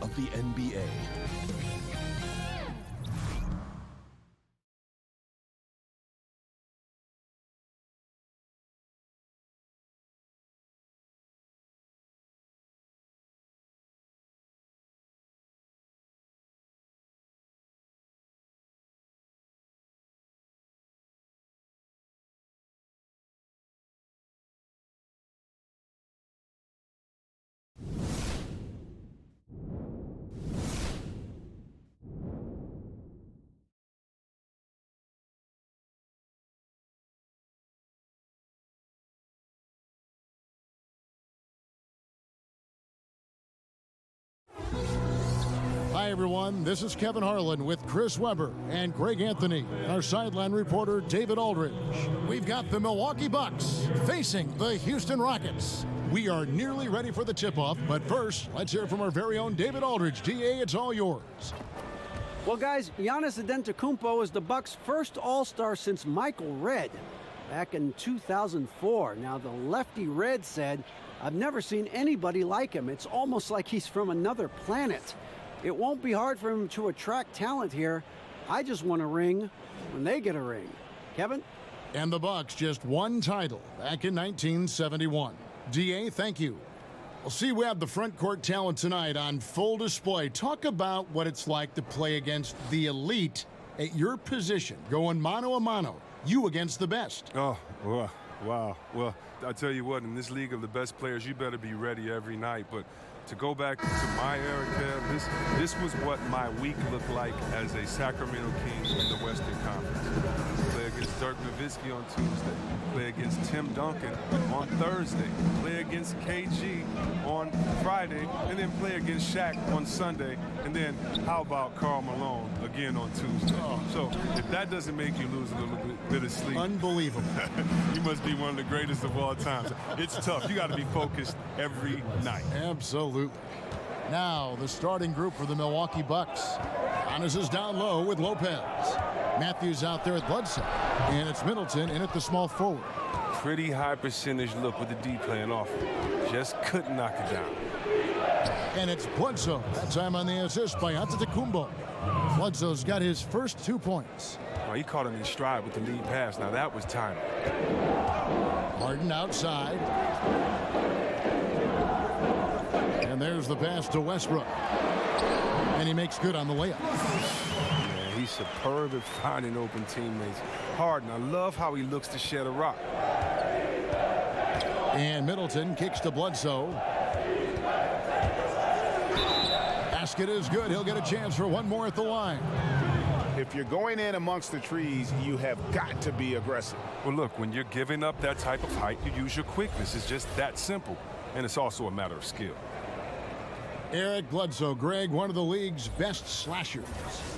of the NBA. Hi, everyone. This is Kevin Harlan with Chris Webber and Greg Anthony, our sideline reporter, David Aldridge. We've got the Milwaukee Bucks facing the Houston Rockets. We are nearly ready for the tip-off, but first, let's hear from our very own David Aldridge. DA, it's all yours. Well, guys, Giannis Antetokounmpo is the Bucks' first All-Star since Michael Redd back in 2004. Now, the lefty Redd said, "I've never seen anybody like him. It's almost like he's from another planet. It won't be hard for him to attract talent here. I just want a ring when they get a ring." Kevin? And the Bucks just one title back in 1971. DA, thank you. Well, see, we have the front court talent tonight on full display. Talk about what it's like to play against the elite at your position, going mano a mano, you against the best. Oh, wow. Well, I tell you what, in this league of the best players, you better be ready every night. But to go back to my era, Kev, this was what my week looked like as a Sacramento King in the Western Conference. Play against Dirk Nowitzki on Tuesday. Play against Tim Duncan on Thursday. Play against KG on Friday. And then play against Shaq on Sunday. And then how about Karl Malone again on Tuesday? So if that doesn't make you lose a little bit of sleep. Unbelievable. You must be one of the greatest of all time. It's tough. You got to be focused every night. Absolutely. Now, the starting group for the Milwaukee Bucks. Giannis is down low with Lopez. Matthews out there at Bledsoe. And it's Middleton in at the small forward. Pretty high percentage look with the D playing off. Just couldn't knock it down. And it's Bledsoe. That time on the assist by Antetokounmpo. Bledsoe's got his first 2 points. Oh, he caught him in stride with the lead pass. Now that was timing. Harden outside. And there's the pass to Westbrook. And he makes good on the layup. Yeah, he's superb at finding open teammates. Harden, I love how he looks to shed a rock. And Middleton kicks to Bledsoe. Basket is good. He'll get a chance for one more at the line. If you're going in amongst the trees, you have got to be aggressive. Well, look, when you're giving up that type of height, you use your quickness. It's just that simple. And it's also a matter of skill. Eric Bledsoe, Greg, one of the league's best slashers.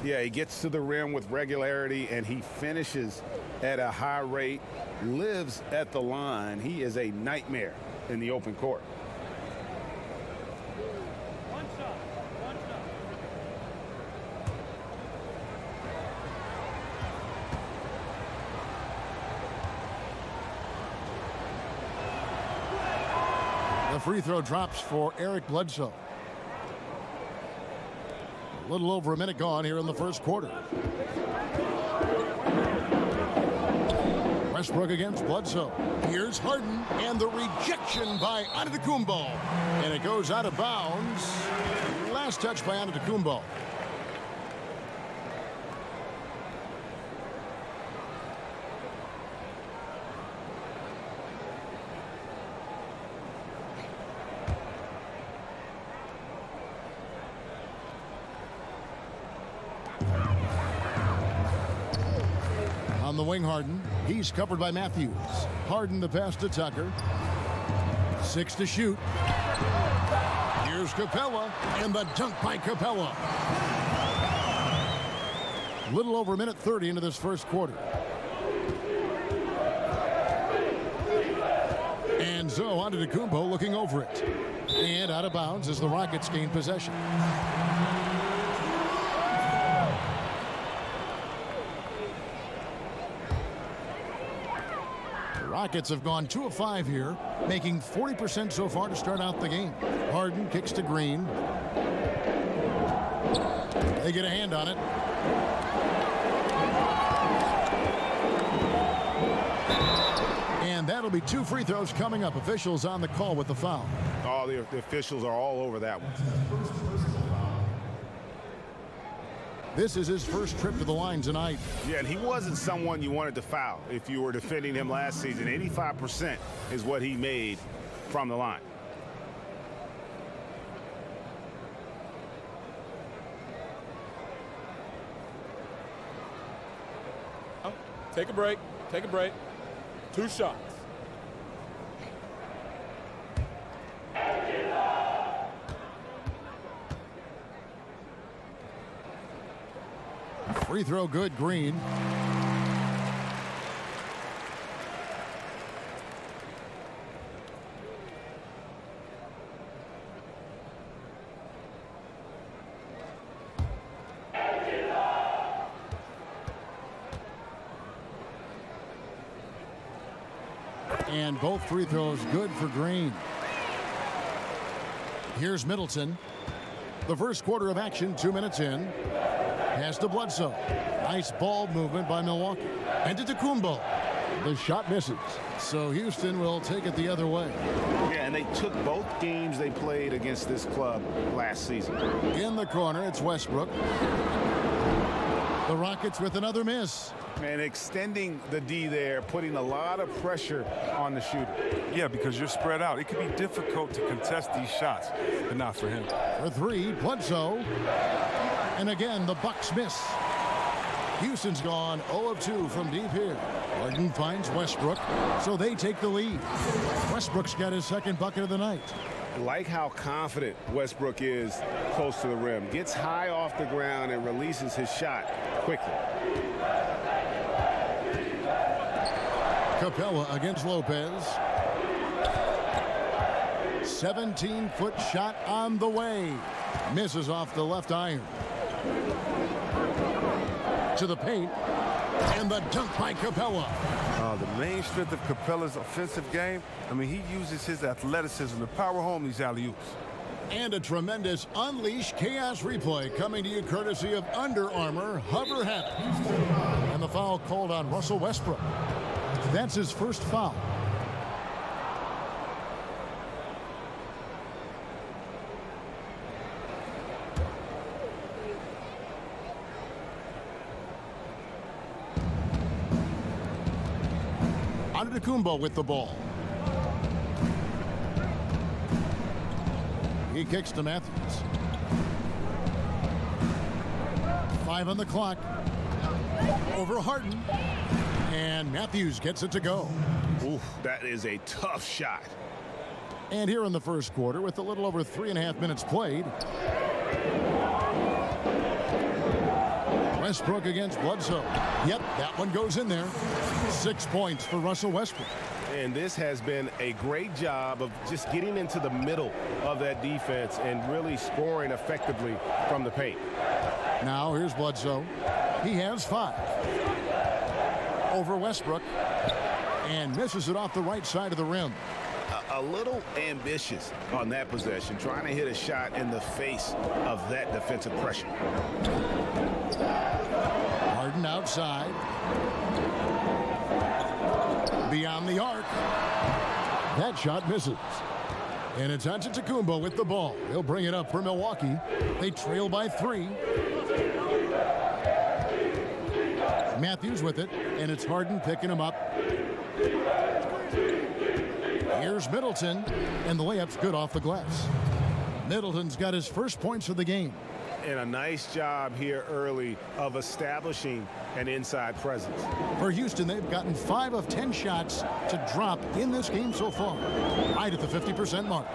Yeah, he gets to the rim with regularity, and he finishes at a high rate, lives at the line. He is a nightmare in the open court. The free throw drops for Eric Bledsoe. A little over a minute gone here in the first quarter. Westbrook against Bledsoe. Here's Harden, and the rejection by Antetokounmpo. And it goes out of bounds. Last touch by Antetokounmpo. On the wing, Harden. He's covered by Matthews. Harden the pass to Tucker. 6 to shoot. Here's Capella, and the dunk by Capella. A little over a minute 30 into this first quarter. And so Antetokounmpo looking over it. And out of bounds as the Rockets gain possession. Rockets have gone 2 of 5 here, making 40% so far to start out the game. Harden kicks to Green. They get a hand on it. And that'll be 2 free throws coming up. Officials on the call with the foul. Oh, the officials are all over that one. This is his first trip to the line tonight. Yeah, and he wasn't someone you wanted to foul if you were defending him last season. 85% is what he made from the line. Take a break. Take a break. 2 shots. Free throw good, Green. And both free throws good for Green. Here's Middleton. The first quarter of action, 2 minutes in. Pass to Bledsoe. Nice ball movement by Milwaukee. And to Kumbo. The shot misses. So Houston will take it the other way. Yeah, and they took both games they played against this club last season. In the corner, it's Westbrook. The Rockets with another miss. And extending the D there, putting a lot of pressure on the shooter. Yeah, because you're spread out. It can be difficult to contest these shots, but not for him. For 3, Bledsoe. And again, the Bucks miss. Houston's gone 0 of 2 from deep here. Harden finds Westbrook, so they take the lead. Westbrook's got his second bucket of the night. Like how confident Westbrook is close to the rim. Gets high off the ground and releases his shot quickly. Capella against Lopez. 17-foot shot on the way. Misses off the left iron. To the paint. And the dunk by Capella. The main strength of Capella's offensive game, I mean, he uses his athleticism to power home these alley-oops. And a tremendous Unleash Chaos replay coming to you courtesy of Under Armour Hover Habit. And the foul called on Russell Westbrook. That's his first foul. Antetokounmpo with the ball. He kicks to Matthews. 5 on the clock. Over Harden. And Matthews gets it to go. Oof, that is a tough shot. And here in the first quarter, with a little over 3.5 minutes played, Westbrook against Bledsoe. Yep, that one goes in there. 6 points for Russell Westbrook. And this has been a great job of just getting into the middle of that defense and really scoring effectively from the paint. Now here's Bledsoe. He has 5. Over Westbrook. And misses it off the right side of the rim. A little ambitious on that possession, trying to hit a shot in the face of that defensive pressure. Harden outside. Beyond the arc. That shot misses. And it's Antetokounmpo with the ball. He'll bring it up for Milwaukee. They trail by 3. Matthews with it, and it's Harden picking him up. Here's Middleton, and the layup's good off the glass. Middleton's got his first points of the game. And a nice job here early of establishing an inside presence. For Houston, they've gotten 5 of 10 shots to drop in this game so far, right at the 50% mark.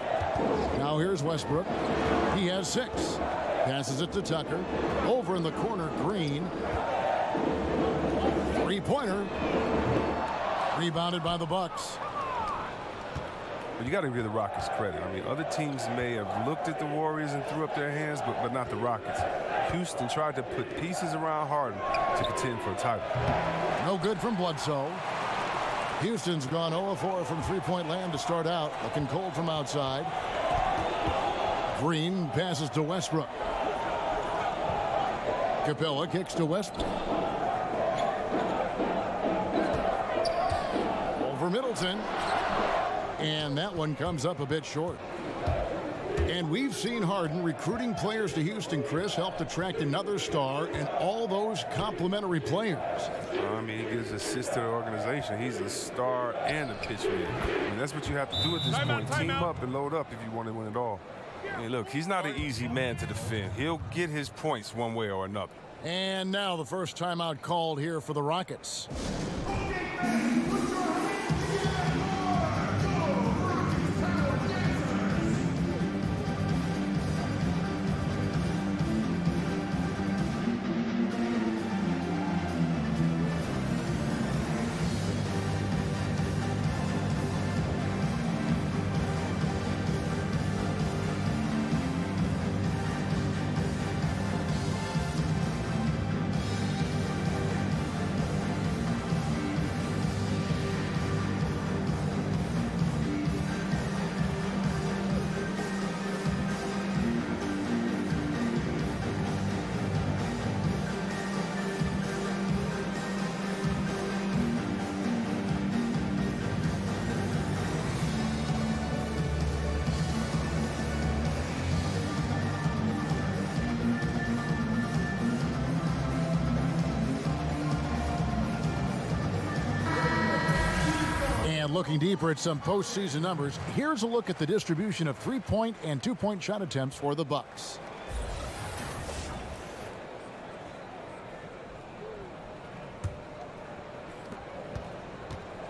Now here's Westbrook. He has 6. Passes it to Tucker. Over in the corner, Green. 3-pointer. Rebounded by the Bucks. But you got to give the Rockets credit. I mean, other teams may have looked at the Warriors and threw up their hands, but not the Rockets. Houston tried to put pieces around Harden to contend for a title. No good from Bledsoe. Houston's gone 0-4 from three-point land to start out. Looking cold from outside. Green passes to Westbrook. Capella kicks to Westbrook. Over Middleton. And that one comes up a bit short. And we've seen Harden recruiting players to Houston, Chris, helped attract another star and all those complementary players. I mean, he gives assists to the organization. He's a star and a pitch man. I mean, that's what you have to do at this point. Team up and load up if you want to win it all. And look, he's not an easy man to defend. He'll get his points one way or another. And now the first timeout called here for the Rockets. Looking deeper at some postseason numbers, here's a look at the distribution of three-point and two-point shot attempts for the Bucks.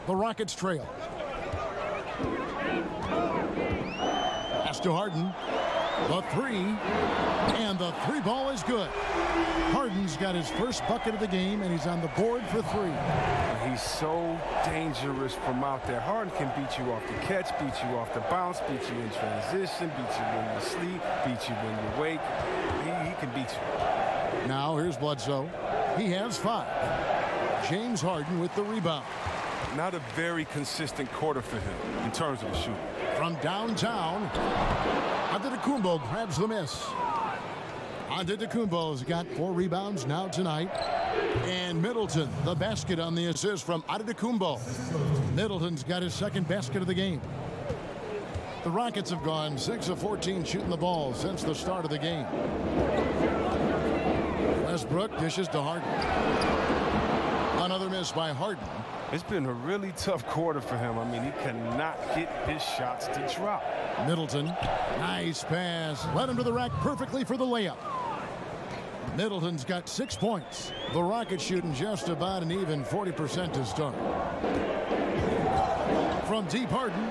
The Rockets trail. Pass to Harden. The three. And the three ball is good. Harden's got his first bucket of the game, and he's on the board for three. He's so dangerous from out there. Harden can beat you off the catch, beat you off the bounce, beat you in transition, beat you when you sleep, beat you when you wake. He can beat you. Now here's Bledsoe. He has 5. James Harden with the rebound. Not a very consistent quarter for him in terms of the shooting. From downtown, Antetokounmpo grabs the miss. Antetokounmpo's got 4 rebounds now tonight. And Middleton, the basket on the assist from Antetokounmpo. Middleton's got his second basket of the game. The Rockets have gone 6 of 14 shooting the ball since the start of the game. Westbrook dishes to Harden. Another miss by Harden. It's been a really tough quarter for him. I mean, he cannot get his shots to drop. Middleton, nice pass. Led him to the rack perfectly for the layup. Middleton's got 6 points. The Rockets shooting just about an even 40% to start. From deep, Harden.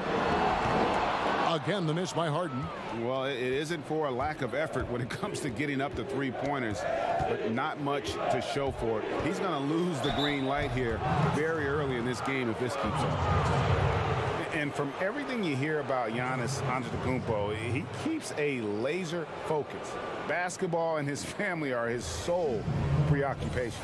Again, the miss by Harden. Well, it isn't for a lack of effort when it comes to getting up to three-pointers, but not much to show for it. He's going to lose the green light here very early in this game if this keeps up. And from everything you hear about Giannis Antetokounmpo, he keeps a laser focus. Basketball and his family are his sole preoccupation.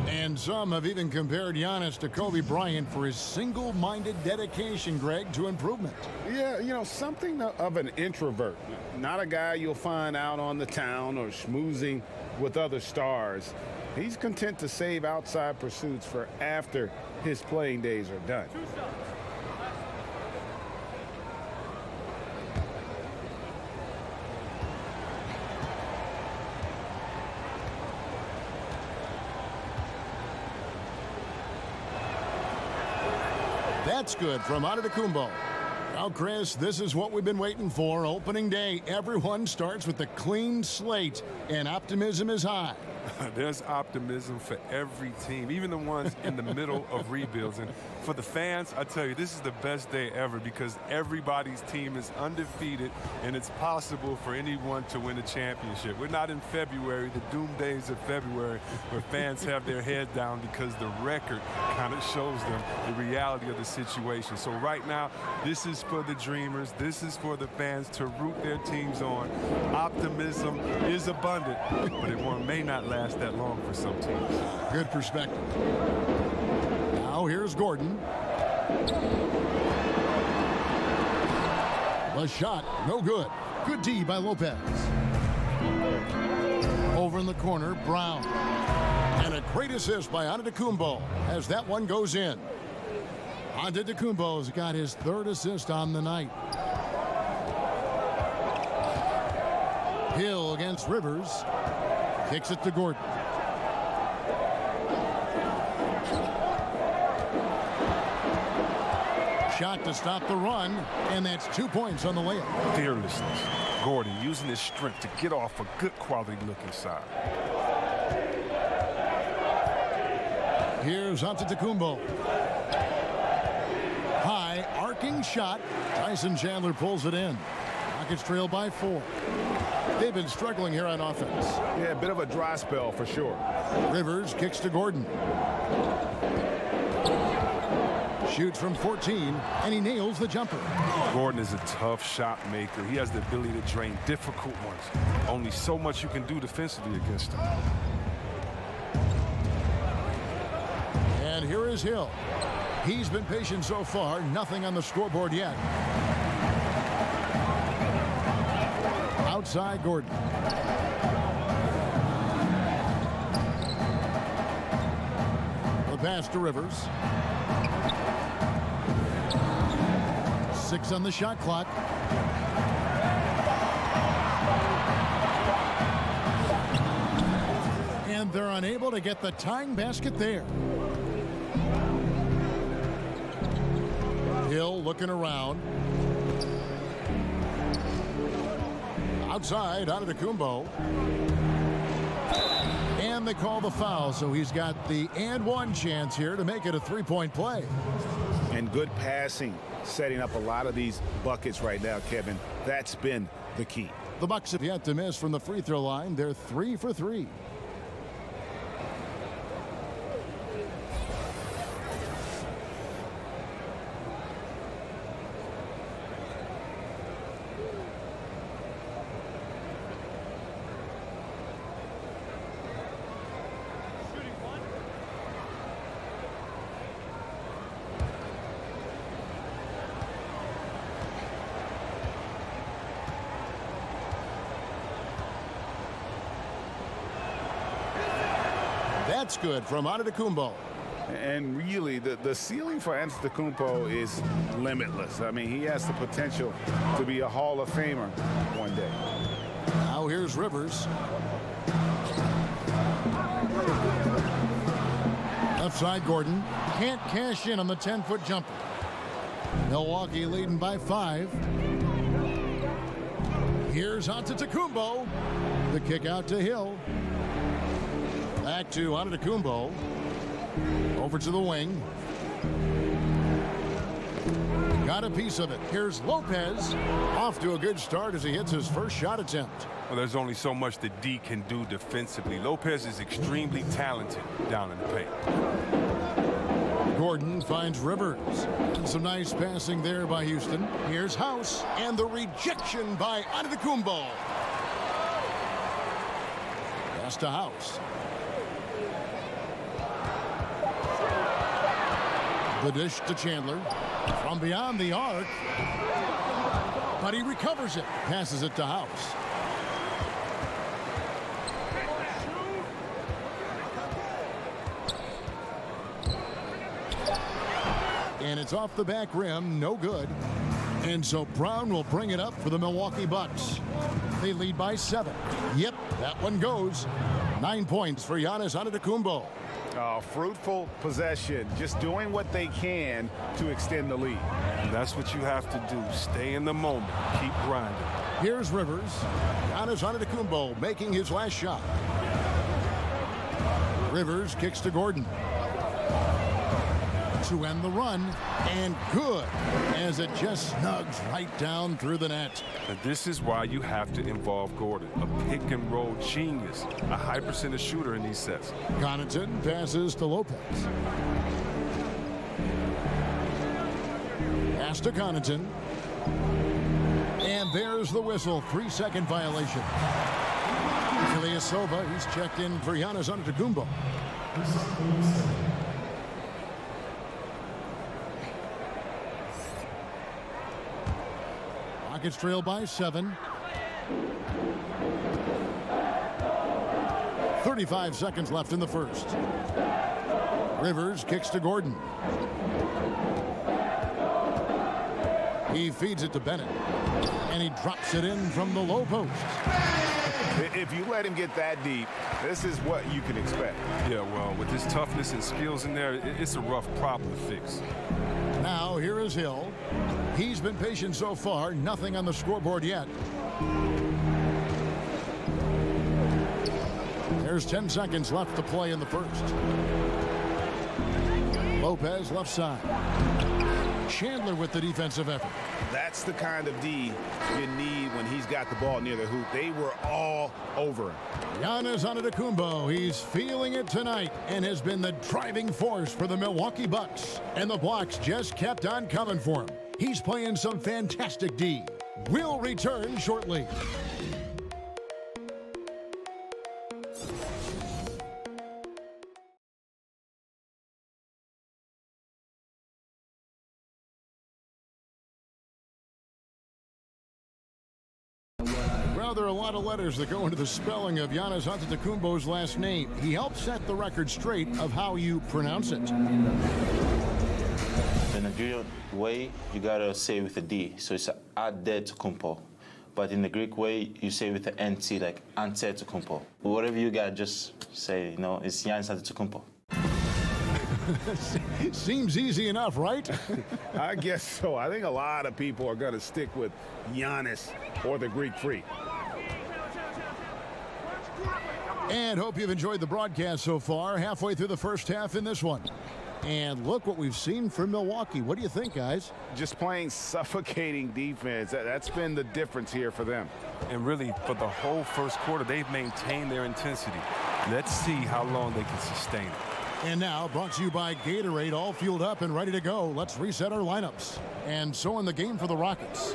And some have even compared Giannis to Kobe Bryant for his single-minded dedication, Greg, to improvement. Yeah, you know, something of an introvert. Not a guy you'll find out on the town or schmoozing with other stars. He's content to save outside pursuits for after his playing days are done. That's good from Antetokounmpo. Now, Chris, this is what we've been waiting for. Opening day, everyone starts with a clean slate, and optimism is high. There's optimism for every team, even the ones in the middle of rebuilds. And for the fans, I tell you, this is the best day ever because everybody's team is undefeated, and it's possible for anyone to win a championship. We're not in February, the doom days of February, where fans have their head down because the record kind of shows them the reality of the situation. So right now, this is for the dreamers. This is for the fans to root their teams on. Optimism is abundant, but it may not last that long for some teams. Good perspective. Now Now here's Gordon. The shot, no good. Good D by Lopez. Over in the corner, Brown. And a great assist by Antetokounmpo as that one goes in. Antetokounmpo's got his third assist on the night. Hill against Rivers. Kicks it to Gordon. Shot to stop the run, and that's 2 points on the layup. Fearlessness. Gordon using his strength to get off a good quality looking side. Here's Antetokounmpo. High arcing shot. Tyson Chandler pulls it in. Rockets trail by 4. They've been struggling here on offense. Yeah, a bit of a dry spell for sure. Rivers kicks to Gordon. Shoots from 14, and he nails the jumper. Gordon is a tough shot maker. He has the ability to drain difficult ones. Only so much you can do defensively against him. And here is Hill. He's been patient so far. Nothing on the scoreboard yet. Outside Gordon. The pass to Rivers. 6 on the shot clock. And they're unable to get the tying basket there. Hill looking around. Outside, Antetokounmpo. And they call the foul, so he's got the and one chance here to make it a three-point play. And good passing, setting up a lot of these buckets right now, Kevin. That's been the key. The Bucks have yet to miss from the free throw line. They're 3 for 3. That's good from Antetokounmpo. And really, the ceiling for Antetokounmpo is limitless. I mean, he has the potential to be a Hall of Famer one day. Now here's Rivers. Left side, Gordon. Can't cash in on the 10-foot jumper. Milwaukee leading by 5. Here's Antetokounmpo. The kick out to Hill. Back to Antetokounmpo. Over to the wing. Got a piece of it. Here's Lopez. Off to a good start as he hits his first shot attempt. Well, there's only so much the D can do defensively. Lopez is extremely talented down in the paint. Gordon finds Rivers. And some nice passing there by Houston. Here's House. And the rejection by Antetokounmpo. Pass to House. The dish to Chandler. From beyond the arc. But he recovers it. Passes it to House. And it's off the back rim. No good. And so Brown will bring it up for the Milwaukee Bucks. They lead by 7. Yep, that one goes. 9 points for Giannis Antetokounmpo. Fruitful possession, just doing what they can to extend the lead. And that's what you have to do. Stay in the moment. Keep grinding. Here's Rivers. Giannis Antetokounmpo making his last shot. Rivers kicks to Gordon. To end the run, and good, as it just snugs right down through the net. And this is why you have to involve Gordon, a pick and roll genius, a high percentage shooter in these sets. Connaughton passes to Lopez. Pass to Connaughton. And there's the whistle, 3-second violation. Ilyasova, he's checked in for Giannis Antetokounmpo. Rockets trail by 7. 35 seconds left in the first. Rivers kicks to Gordon. He feeds it to Bennett. And he drops it in from the low post. If you let him get that deep, this is what you can expect. Yeah, well, with his toughness and skills in there, it's a rough problem to fix. Now here is Hill. He's been patient so far. Nothing on the scoreboard yet. There's 10 seconds left to play in the first. Lopez left side. Chandler with the defensive effort. That's the kind of D you need when he's got the ball near the hoop. They were all over him. Giannis Antetokounmpo, he's feeling it tonight and has been the driving force for the Milwaukee Bucks. And the blocks just kept on coming for him. He's playing some fantastic D. We'll return shortly. Well, there are a lot of letters that go into the spelling of Giannis Antetokounmpo's last name. He helped set the record straight of how you pronounce it. In a Greek way, you gotta say with a D, so it's Antetokounmpo. But in the Greek way, you say with the NT, like Antetokounmpo. Whatever you got, just say, it's Giannis Antetokounmpo. Seems easy enough, right? I guess so. I think a lot of people are going to stick with Giannis or the Greek Freak. And hope you've enjoyed the broadcast so far. Halfway through the first half in this one. And look what we've seen from Milwaukee. What do you think, guys? Just playing suffocating defense. That's been the difference here for them. And really, for the whole first quarter, they've maintained their intensity. Let's see how long they can sustain it. And now, brought to you by Gatorade, all fueled up and ready to go. Let's reset our lineups. And so in the game for the Rockets.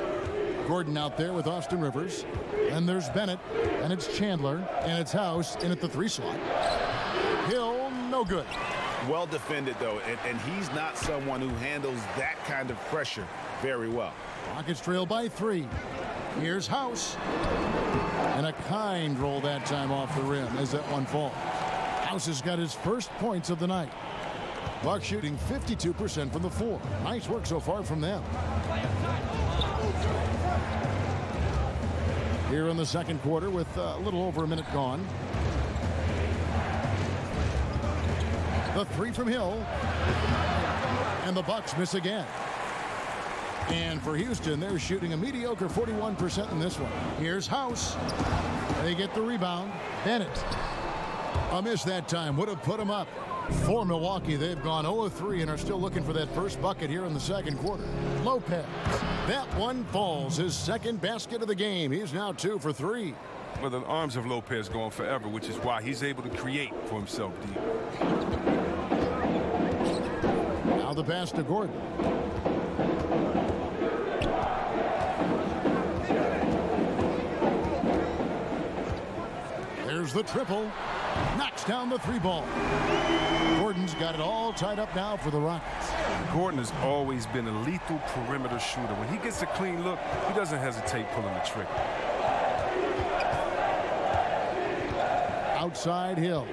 Gordon out there with Austin Rivers. And there's Bennett. And it's Chandler. And it's House in at the 3 slot. Hill, no good. Well defended, though. And he's not someone who handles that kind of pressure very well. Rockets trail by 3. Here's House. And a kind roll that time off the rim as that one falls. House has got his first points of the night. Bucks shooting 52% from the floor. Nice work so far from them. Here in the second quarter with a little over a minute gone. The 3 from Hill. And the Bucks miss again. And for Houston, they're shooting a mediocre 41% in this one. Here's House. They get the rebound. Bennett. A miss that time would have put him up. For Milwaukee, they've gone 0-3 and are still looking for that first bucket here in the second quarter. Lopez. That one falls. His second basket of the game. He's now 2 for 3. Well, the arms of Lopez go on forever, which is why he's able to create for himself deep. Now the pass to Gordon. There's the triple. Knocks down the 3 ball. Gordon's got it all tied up now for the Rockets. Gordon has always been a lethal perimeter shooter. When he gets a clean look, he doesn't hesitate pulling the trigger. Outside Hill.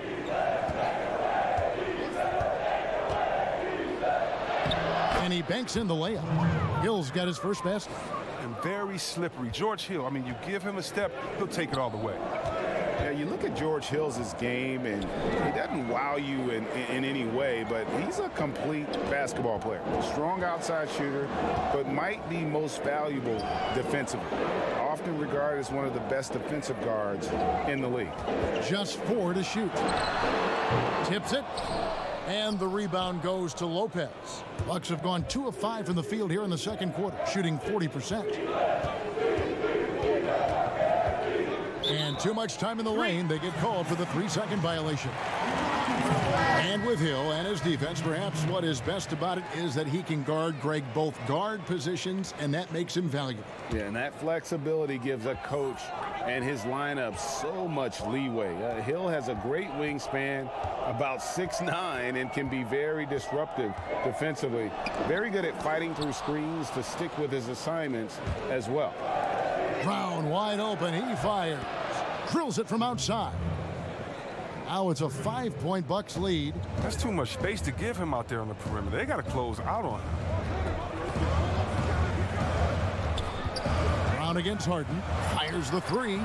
And he banks in the layup. Hill's got his first basket. And very slippery. George Hill, I mean, you give him a step, he'll take it all the way. Yeah, you look at George Hill's game, and he doesn't wow you in any way, but he's a complete basketball player. Strong outside shooter, but might be most valuable defensively. Often regarded as one of the best defensive guards in the league. Just 4 to shoot. Tips it. And the rebound goes to Lopez. Bucks have gone 2 of 5 from the field here in the second quarter, shooting 40%. And too much time in the lane. They get called for the 3-second violation. And with Hill and his defense, perhaps what is best about it is that he can guard Greg both guard positions, and that makes him valuable. Yeah, and that flexibility gives a coach and his lineup so much leeway. Hill has a great wingspan, about 6'9", and can be very disruptive defensively. Very good at fighting through screens to stick with his assignments as well. Brown wide open. He fires. Drills it from outside. Now it's a 5-point Bucks lead. That's too much space to give him out there on the perimeter. They got to close out on him. Brown against Harden. Fires the three.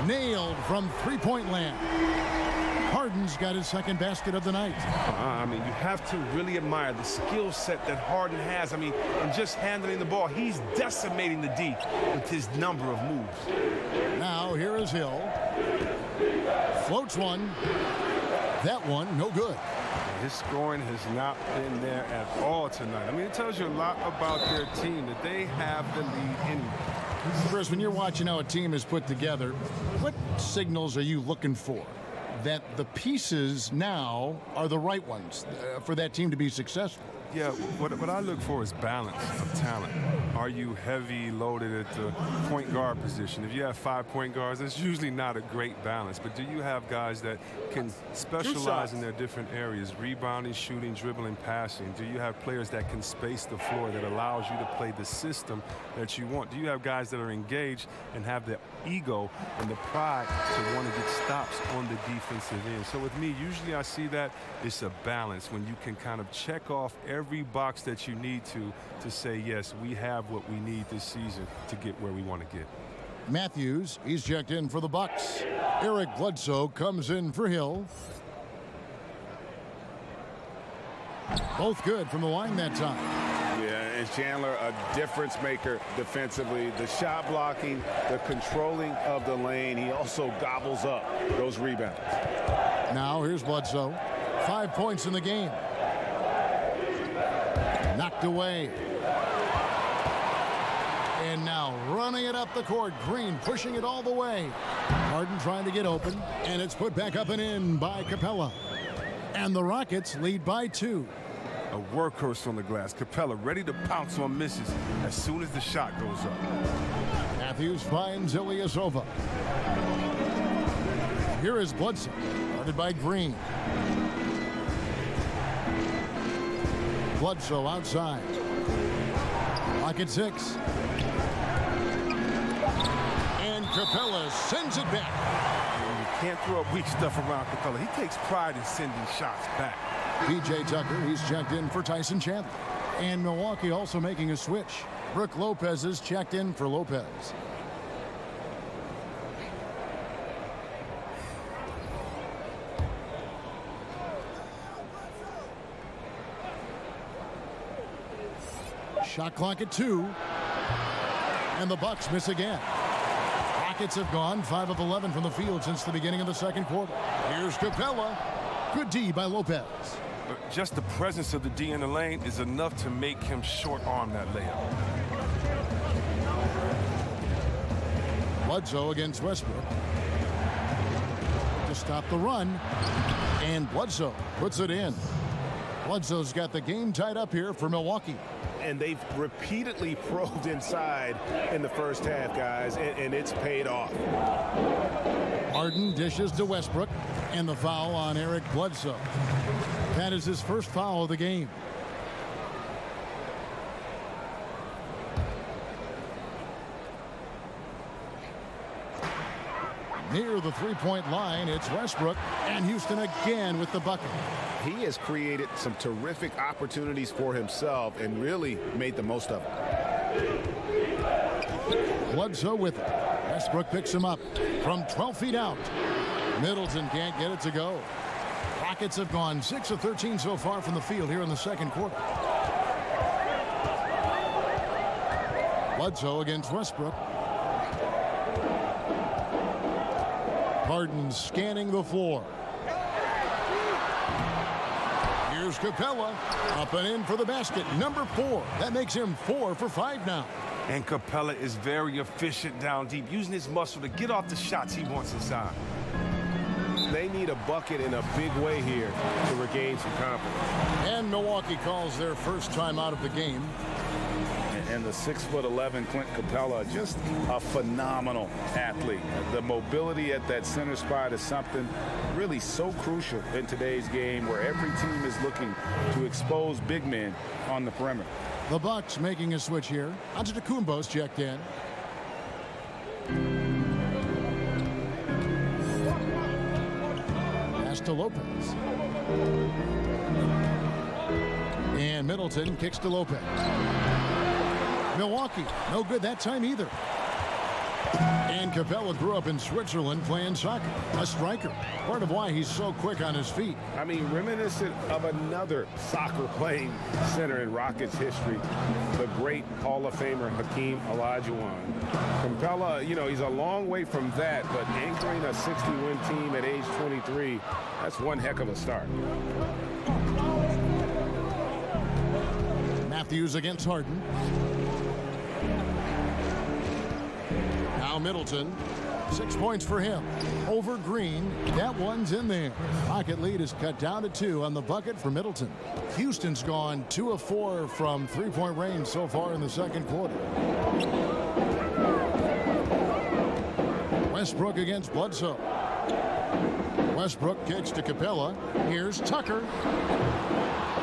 Nailed from three-point land. Harden's got his second basket of the night. I mean, you have to really admire the skill set that Harden has. I mean, in just handling the ball, he's decimating the D with his number of moves. Now here is Hill. Floats one. That one, no good. His scoring has not been there at all tonight. I mean, it tells you a lot about their team, that they have the lead anyway. Chris, when you're watching how a team is put together, what signals are you looking for? That the pieces now are the right ones for that team to be successful? Yeah, what I look for is balance of talent. Are you heavy loaded at the point guard position? If you have 5 point guards, that's usually not a great balance. But do you have guys that can specialize in their different areas? Rebounding, shooting, dribbling, passing. Do you have players that can space the floor that allows you to play the system that you want? Do you have guys that are engaged and have the ego and the pride to want to get stops on the defensive end? So with me, usually I see that it's a balance when you can kind of check off every box that you need to say, yes, we have what we need this season to get where we want to get. Matthews, he's checked in for the Bucks. Eric Bledsoe comes in for Hill. Both good from the line that time. Yeah, and Chandler, a difference maker defensively. The shot blocking, the controlling of the lane. He also gobbles up those rebounds. Now here's Bledsoe. 5 points in the game. Knocked away. And now running it up the court. Green pushing it all the way. Harden trying to get open. And it's put back up and in by Capella. And the Rockets lead by 2. A workhorse on the glass. Capella ready to pounce on misses as soon as the shot goes up. Matthews finds Ilyasova. Here is Bledsoe. Guarded by Green. Bledsoe outside. Lock at 6. And Capella sends it back. You can't throw up weak stuff around Capella. He takes pride in sending shots back. P.J. Tucker, he's checked in for Tyson Chandler. And Milwaukee also making a switch. Brook Lopez is checked in for Lopez. Shot clock at 2. And the Bucks miss again. Rockets have gone 5 of 11 from the field since the beginning of the second quarter. Here's Capella. Good D by Lopez. But just the presence of the D in the lane is enough to make him short arm that layup. Bledsoe against Westbrook. To stop the run. And Bledsoe puts it in. Bledsoe's got the game tied up here for Milwaukee. And they've repeatedly probed inside in the first half, guys, and it's paid off. Harden dishes to Westbrook, and the foul on Eric Bledsoe. That is his first foul of the game. Near the three-point line, it's Westbrook, and Houston again with the bucket. He has created some terrific opportunities for himself and really made the most of it. Bledsoe with it. Westbrook picks him up from 12 feet out. Middleton can't get it to go. Rockets have gone 6 of 13 so far from the field here in the second quarter. Bledsoe against Westbrook. Harden scanning the floor. Here's Capella. Up and in for the basket. Number 4. That makes him 4 for 5 now. And Capella is very efficient down deep, using his muscle to get off the shots he wants inside. they need a bucket in a big way here to regain some confidence. And Milwaukee calls their first time out of the game. And the 6'11" Clint Capella, just a phenomenal athlete. The mobility at that center spot is something really so crucial in today's game where every team is looking to expose big men on the perimeter. The Bucks making a switch here. Antetokounmpo's checked in. Pass to Lopez. And Middleton kicks to Lopez. Milwaukee, no good that time either. And Capella grew up in Switzerland playing soccer, a striker. Part of why he's so quick on his feet. I mean, reminiscent of another soccer-playing center in Rockets history, the great Hall of Famer Hakeem Olajuwon. Capella, you know, he's a long way from that, but anchoring a 60-win team at age 23, that's one heck of a start. Matthews against Harden. Now Middleton, 6 points for him. Over Green, that one's in there. Rocket lead is cut down to 2 on the bucket for Middleton. Houston's gone 2 of 4 from three-point range so far in the second quarter. Westbrook against Bledsoe. Westbrook kicks to Capella. Here's Tucker.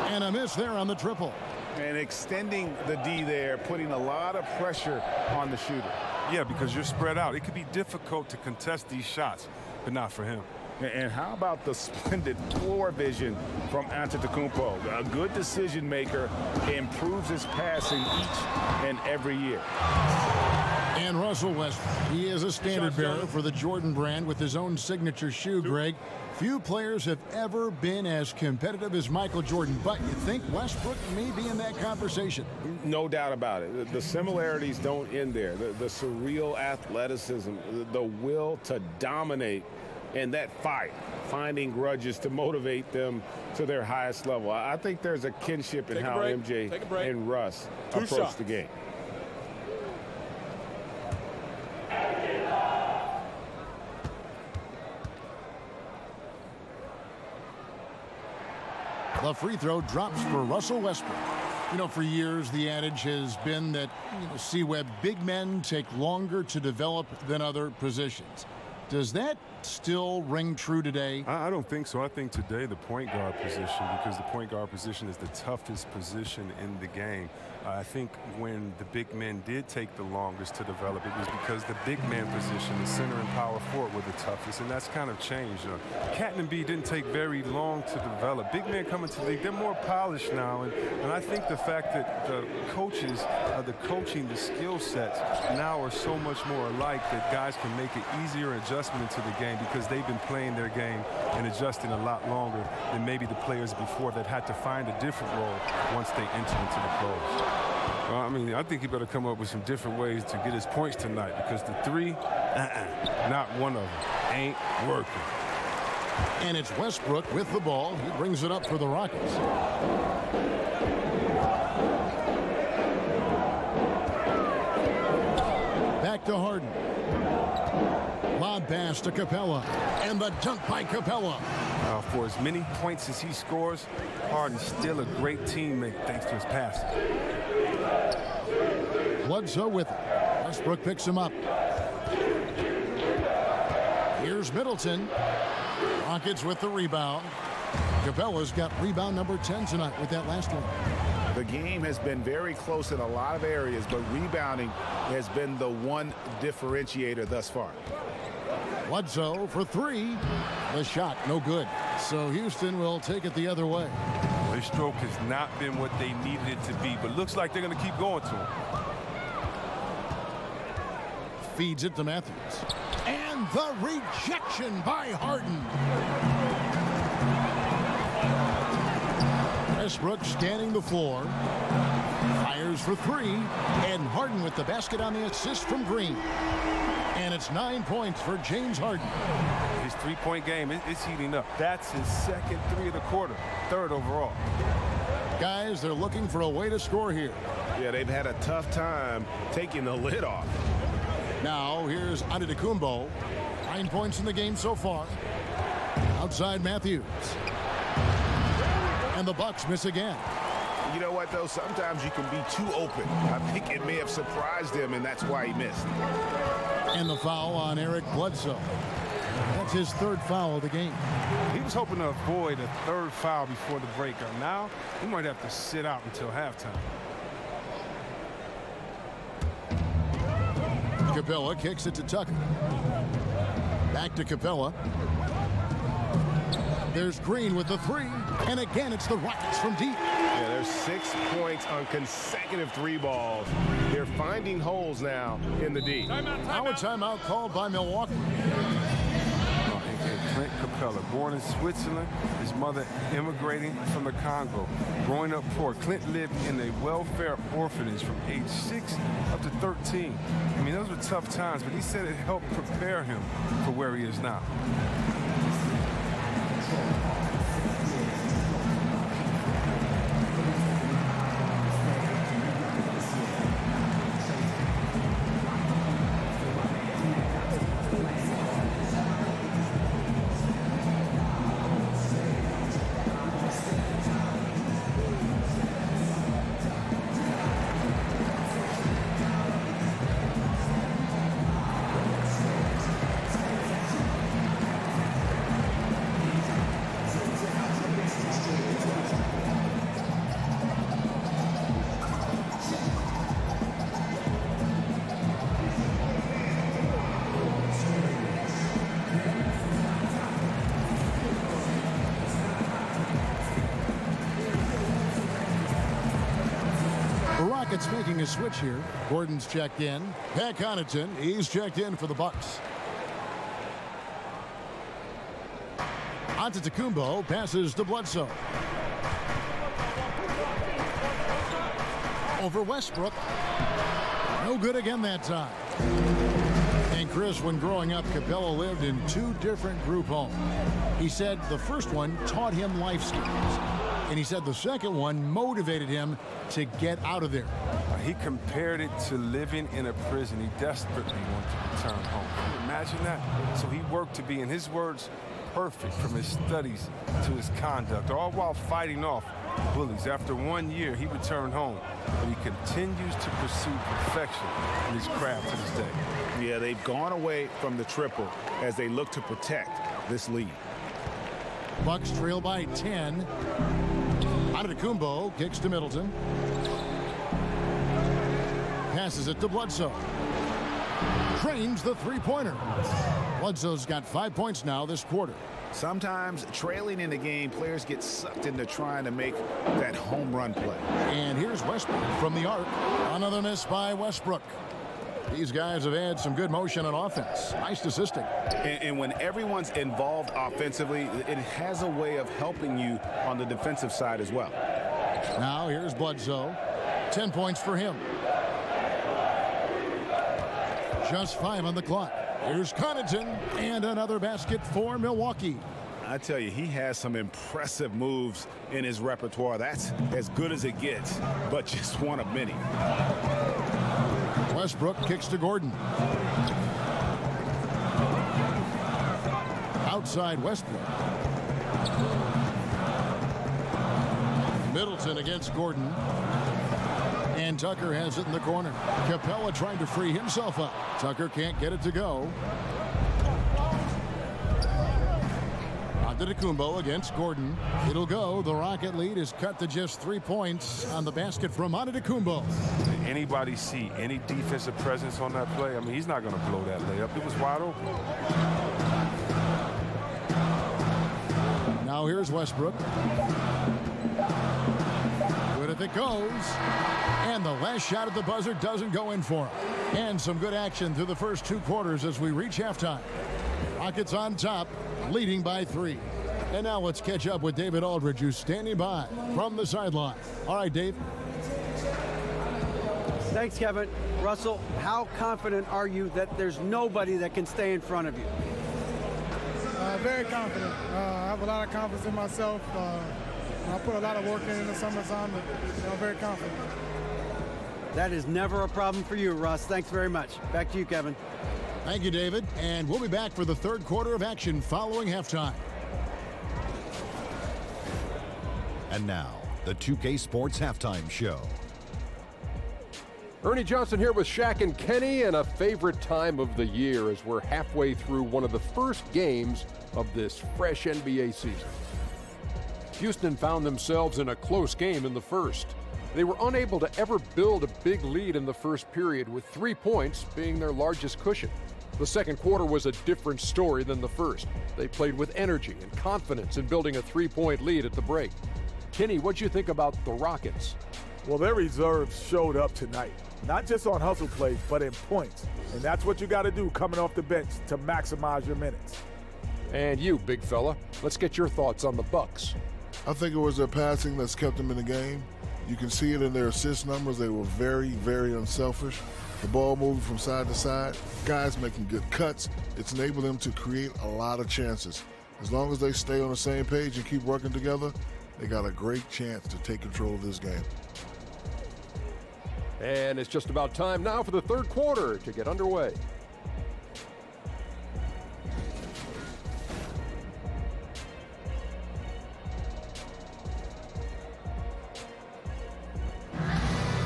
And a miss there on the triple. And extending the D there, putting a lot of pressure on the shooter. Yeah, because you're spread out. It could be difficult to contest these shots, but not for him. And how about the splendid floor vision from Antetokounmpo? A good decision maker, improves his passing each and every year. And Russell Westbrook, he is a standard bearer for the Jordan brand with his own signature shoe, Greg. Few players have ever been as competitive as Michael Jordan, but you think Westbrook may be in that conversation? No doubt about it. The similarities don't end there. The surreal athleticism, the will to dominate, and that fight, finding grudges to motivate them to their highest level. I think there's a kinship in how MJ and Russ approach the game. The free throw drops for Russell Westbrook. You know, for years, the adage has been that, C-Web, big men take longer to develop than other positions. Does that still ring true today? I don't think so. I think today the point guard position, because the point guard position is the toughest position in the game. I think when the big men did take the longest to develop, it was because the big man position, the center and power forward, were the toughest, and that's kind of changed. Cat and B didn't take very long to develop. Big men coming to the league, they're more polished now, and I think the fact that the coaches, the coaching, the skill sets now are so much more alike that guys can make it easier adjustment into the game because they've been playing their game and adjusting a lot longer than maybe the players before that had to find a different role once they enter into the pros. Well, I mean, I think he better come up with some different ways to get his points tonight because the three, not one of them, ain't working. And it's Westbrook with the ball. He brings it up for the Rockets. Back to Harden. Lob pass to Capella. And the dunk by Capella. For as many points as he scores, Harden's still a great teammate thanks to his passing. Bledsoe with it. Westbrook picks him up. Here's Middleton. Rockets with the rebound. Capella's got rebound number 10 tonight with that last one. The game has been very close in a lot of areas, but rebounding has been the one differentiator thus far. Bledsoe for 3. The shot, no good. So Houston will take it the other way. Their stroke has not been what they needed it to be, but looks like they're going to keep going to him. Feeds it to Matthews. And the rejection by Harden. Westbrook scanning the floor. Fires for 3. And Harden with the basket on the assist from Green. And it's 9 points for James Harden. His three-point game is heating up. That's his second 3 of the quarter, 3rd overall. Guys, they're looking for a way to score here. Yeah, they've had a tough time taking the lid off. Now, here's Antetokounmpo. 9 points in the game so far. Outside Matthews. And the Bucks miss again. You know what, though? Sometimes you can be too open. I think it may have surprised him, and that's why he missed. And the foul on Eric Bledsoe. That's his third foul of the game. He was hoping to avoid a third foul before the breakup. Now, he might have to sit out until halftime. Capella kicks it to Tucker. Back to Capella. There's Green with the three. And again, it's the Rockets from deep. Yeah, there's 6 points on consecutive 3 balls. They're finding holes now in the D. Now a timeout called by Milwaukee. Clint Capella, born in Switzerland, his mother immigrating from the Congo. Growing up poor, Clint lived in a welfare orphanage from age 6 up to 13. I mean, those were tough times, but he said it helped prepare him for where he is now. Rockets making a switch here. Gordon's checked in. Pat Connaughton, he's checked in for the Bucks. Antetokounmpo passes to Bledsoe. Over Westbrook. No good again that time. And Chris, when growing up, Capella lived in 2 different group homes. He said the first one taught him life skills. And he said the second one motivated him to get out of there. He compared it to living in a prison. He desperately wanted to return home. Can you imagine that? So he worked to be, in his words, perfect, from his studies to his conduct, all while fighting off bullies. After 1 year, he returned home, but he continues to pursue perfection in his craft to this day. Yeah, they've gone away from the triple as they look to protect this lead. Bucks trail by 10. Antetokounmpo kicks to Middleton. Passes it to Bledsoe. Trains the three-pointer. Bledsoe's got 5 points now this quarter. Sometimes trailing in the game, players get sucked into trying to make that home run play. And here's Westbrook from the arc. Another miss by Westbrook. These guys have had some good motion on offense. Nice assisting. And when everyone's involved offensively, it has a way of helping you on the defensive side as well. Now here's Bledsoe. 10 points for him. Just 5 on the clock. Here's Connaughton, and another basket for Milwaukee. I tell you, he has some impressive moves in his repertoire. That's as good as it gets, but just one of many. Westbrook kicks to Gordon. Outside Westbrook. Middleton against Gordon. And Tucker has it in the corner. Capella trying to free himself up. Tucker can't get it to go. Antetokounmpo against Gordon. It'll go. The Rocket lead is cut to just 3 points on the basket from Antetokounmpo. Did anybody see any defensive presence on that play? I mean, he's not going to blow that layup. It was wide open. Now here's Westbrook. Good if it goes. And the last shot at the buzzer doesn't go in for him. And some good action through the first 2 quarters as we reach halftime. Rockets on top, leading by 3. And now let's catch up with David Aldridge, who's standing by from the sideline. All right, Dave. Thanks, Kevin. Russell, how confident are you that there's nobody that can stay in front of you? Very confident. I have a lot of confidence in myself. I put a lot of work in the summertime, but I'm very confident. That is never a problem for you, Russ. Thanks very much. Back to you, Kevin. Thank you, David. And we'll be back for the third quarter of action following halftime. And now, the 2K Sports Halftime Show. Ernie Johnson here with Shaq and Kenny, and a favorite time of the year as we're halfway through one of the first games of this fresh NBA season. Houston found themselves in a close game in the first. They were unable to ever build a big lead in the first period, with 3 points being their largest cushion. The second quarter was a different story than the first. They played with energy and confidence in building a 3-point lead at the break. Kenny, what'd you think about the Rockets? Well, their reserves showed up tonight, not just on hustle plays, but in points. And that's what you got to do coming off the bench to maximize your minutes. And you, big fella, let's get your thoughts on the Bucks. I think it was their passing that's kept them in the game. You can see it in their assist numbers. They were very, very unselfish. The ball moving from side to side, guys making good cuts. It's enabled them to create a lot of chances. As long as they stay on the same page and keep working together, they got a great chance to take control of this game. And it's just about time now for the third quarter to get underway.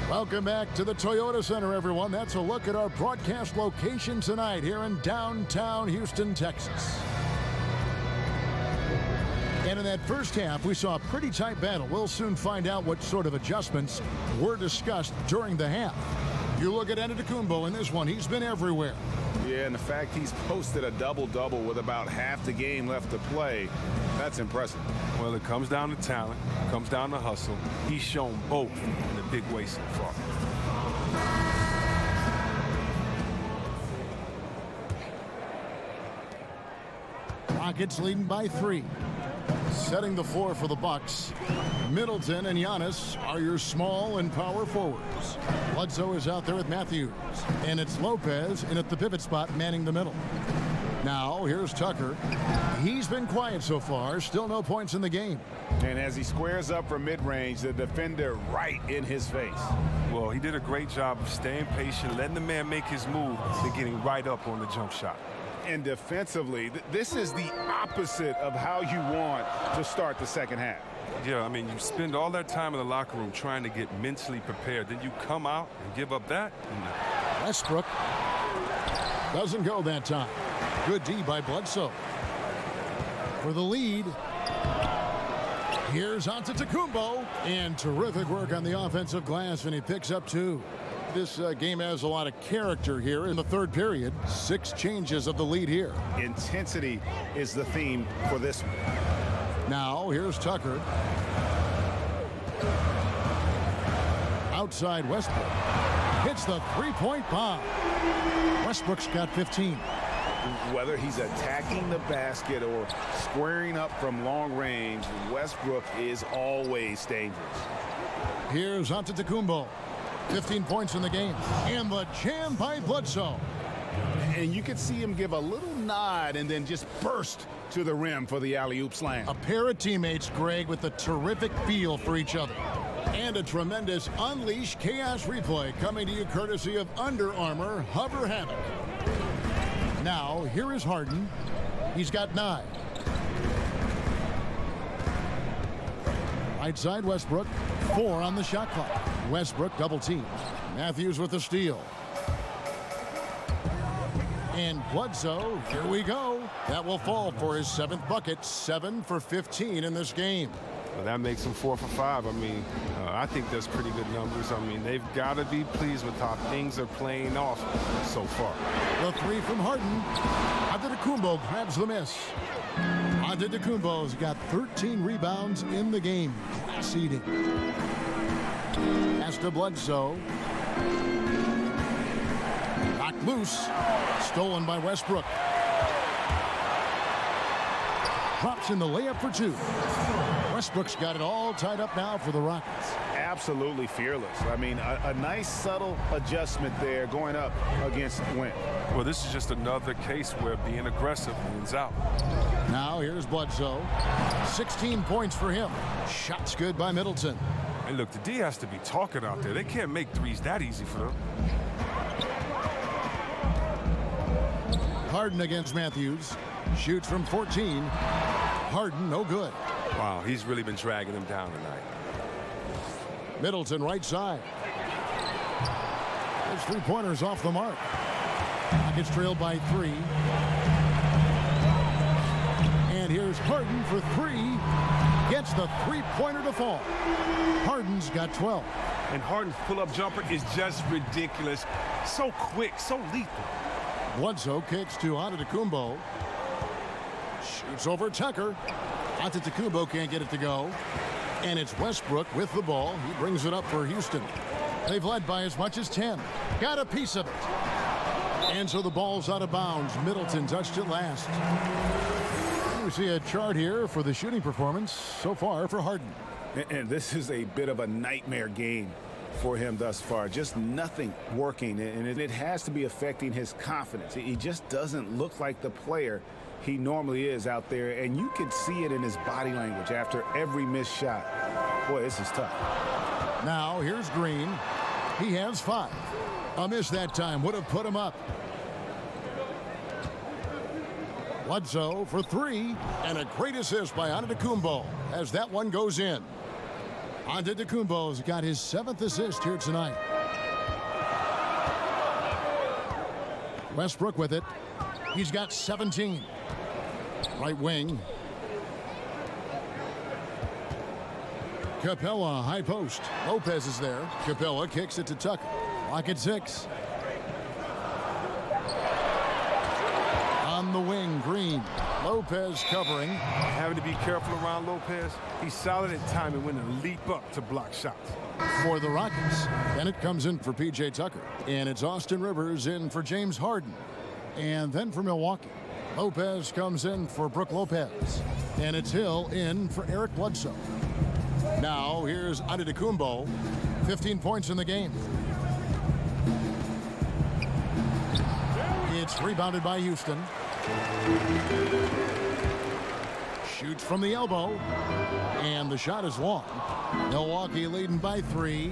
Welcome back to the Toyota Center, everyone. That's a look at our broadcast location tonight here in downtown Houston, Texas. And in that first half, we saw a pretty tight battle. We'll soon find out what sort of adjustments were discussed during the half. You look at Antetokounmpo in this one. He's been everywhere. Yeah, and the fact he's posted a double-double with about half the game left to play, that's impressive. Well, it comes down to talent, it comes down to hustle. He's shown both in a big way so far. Rockets leading by 3. Setting the floor for the Bucks. Middleton and Giannis are your small and power forwards. Bledsoe is out there with Matthews. And it's Lopez in at the pivot spot manning the middle. Now, here's Tucker. He's been quiet so far. Still no points in the game. And as he squares up from mid-range, the defender right in his face. Well, he did a great job of staying patient, letting the man make his move, and getting right up on the jump shot. And defensively, this is the opposite of how you want to start the second half. Yeah, I mean, you spend all that time in the locker room trying to get mentally prepared. Then you come out and give up that? No. Westbrook doesn't go that time. Good D by Bledsoe. For the lead, here's Antetokounmpo. And terrific work on the offensive glass, and he picks up 2. This game has a lot of character here in the third period. 6 changes of the lead here. Intensity is the theme for this one. Now, here's Tucker. Outside Westbrook. Hits the 3-point bomb. Westbrook's got 15. Whether he's attacking the basket or squaring up from long range, Westbrook is always dangerous. Here's Antetokounmpo. 15 points in the game. And the jam by Bledsoe. And you could see him give a little nod and then just burst to the rim for the alley-oop slam. A pair of teammates, Greg, with a terrific feel for each other. And a tremendous Unleash Chaos replay coming to you courtesy of Under Armour Hover Havoc. Now, here is Harden. He's got 9. Right side Westbrook. 4 on the shot clock. Westbrook double teams. Matthews with the steal. And Bledsoe, here we go. That will fall for his 7th bucket. 7 for 15 in this game. Well, that makes him 4 for 5. I mean, I think that's pretty good numbers. I mean, they've got to be pleased with how things are playing off so far. The 3 from Harden. Antetokounmpo grabs the miss. Antetokounmpo's got 13 rebounds in the game. Seeding. Pass to Bledsoe. Knocked loose. Stolen by Westbrook. Drops in the layup for 2. Westbrook's got it all tied up now for the Rockets. Absolutely fearless. I mean, a nice subtle adjustment there going up against Wynn. Well, this is just another case where being aggressive wins out. Now here's Bledsoe. 16 points for him. Shots good by Middleton. And look, the D has to be talking out there. They can't make threes that easy for them. Harden against Matthews. Shoots from 14. Harden, no good. Wow, he's really been dragging them down tonight. Middleton right side. His three-pointers off the mark. Rockets trailed by 3. And here's Harden for 3. Gets the three-pointer to fall. Harden's got 12. And Harden's pull-up jumper is just ridiculous. So quick, so lethal. Bledsoe kicks to Antetokounmpo. Shoots over Tucker. Antetokounmpo can't get it to go. And it's Westbrook with the ball. He brings it up for Houston. They've led by as much as 10. Got a piece of it. And so the ball's out of bounds. Middleton touched it last. We see a chart here for the shooting performance so far for Harden. And this is a bit of a nightmare game for him thus far. Just nothing working, and it has to be affecting his confidence. He just doesn't look like the player he normally is out there, and you can see it in his body language after every missed shot. Boy, this is tough. Now here's Green. He has 5. A miss that time would have put him up. Bledsoe for 3, and a great assist by Antetokounmpo as that one goes in. Antetokounmpo's got his 7th assist here tonight. Westbrook with it. He's got 17. Right wing. Capella high post. Lopez is there. Capella kicks it to Tucker. Lock at 6. On the wing, Green. Lopez covering. Having to be careful around Lopez. He's solid at timing when to leap up to block shots. For the Rockets. Bennett comes in for P.J. Tucker. And it's Austin Rivers in for James Harden. And then for Milwaukee, Lopez comes in for Brook Lopez. And it's Hill in for Eric Bledsoe. Now here's Antetokounmpo. 15 points in the game. It's rebounded by Houston. Shoots from the elbow. And the shot is long. Milwaukee leading by 3.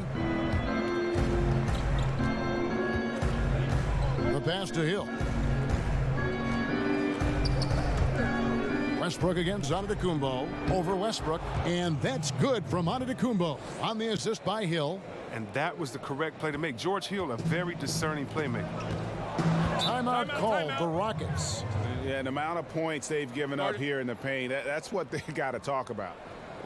The pass to Hill. Westbrook against Antetokounmpo. Over Westbrook. And that's good from Antetokounmpo on the assist by Hill. And that was the correct play to make. George Hill, a very discerning playmaker. Timeout called the Rockets. Yeah, the amount of points they've given up here in the paint, that's what they got to talk about.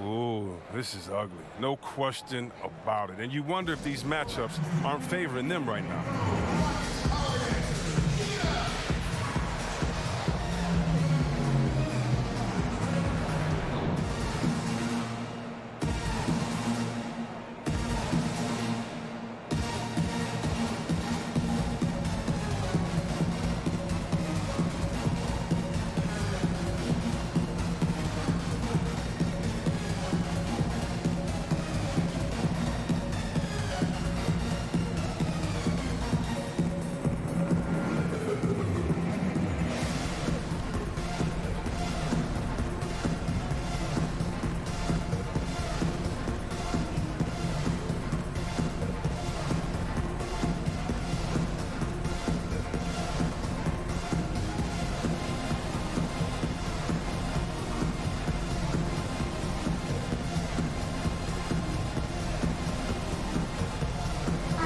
Ooh, this is ugly. No question about it. And you wonder if these matchups aren't favoring them right now.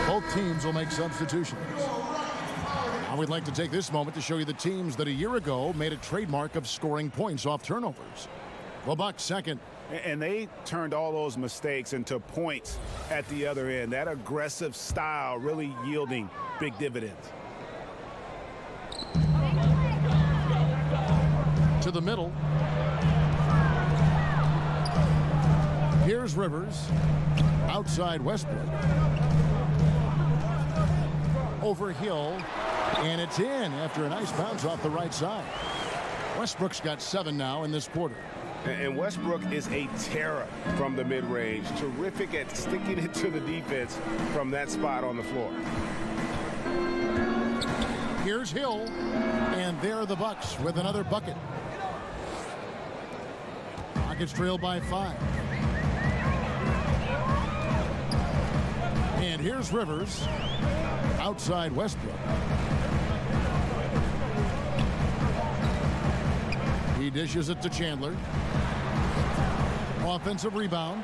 Both teams will make substitutions. Now we'd like to take this moment to show you the teams that a year ago made a trademark of scoring points off turnovers. The Bucks second. And they turned all those mistakes into points at the other end. That aggressive style really yielding big dividends. To the middle. Here's Rivers. Outside Westbrook. Over Hill. And it's in after a nice bounce off the right side. Westbrook's got 7 now in this quarter. And Westbrook is a terror from the mid-range. Terrific at sticking it to the defense from that spot on the floor. Here's Hill. And there are the Bucks with another bucket. Rockets trail by 5. And here's Rivers. Outside Westbrook. He dishes it to Chandler. Offensive rebound.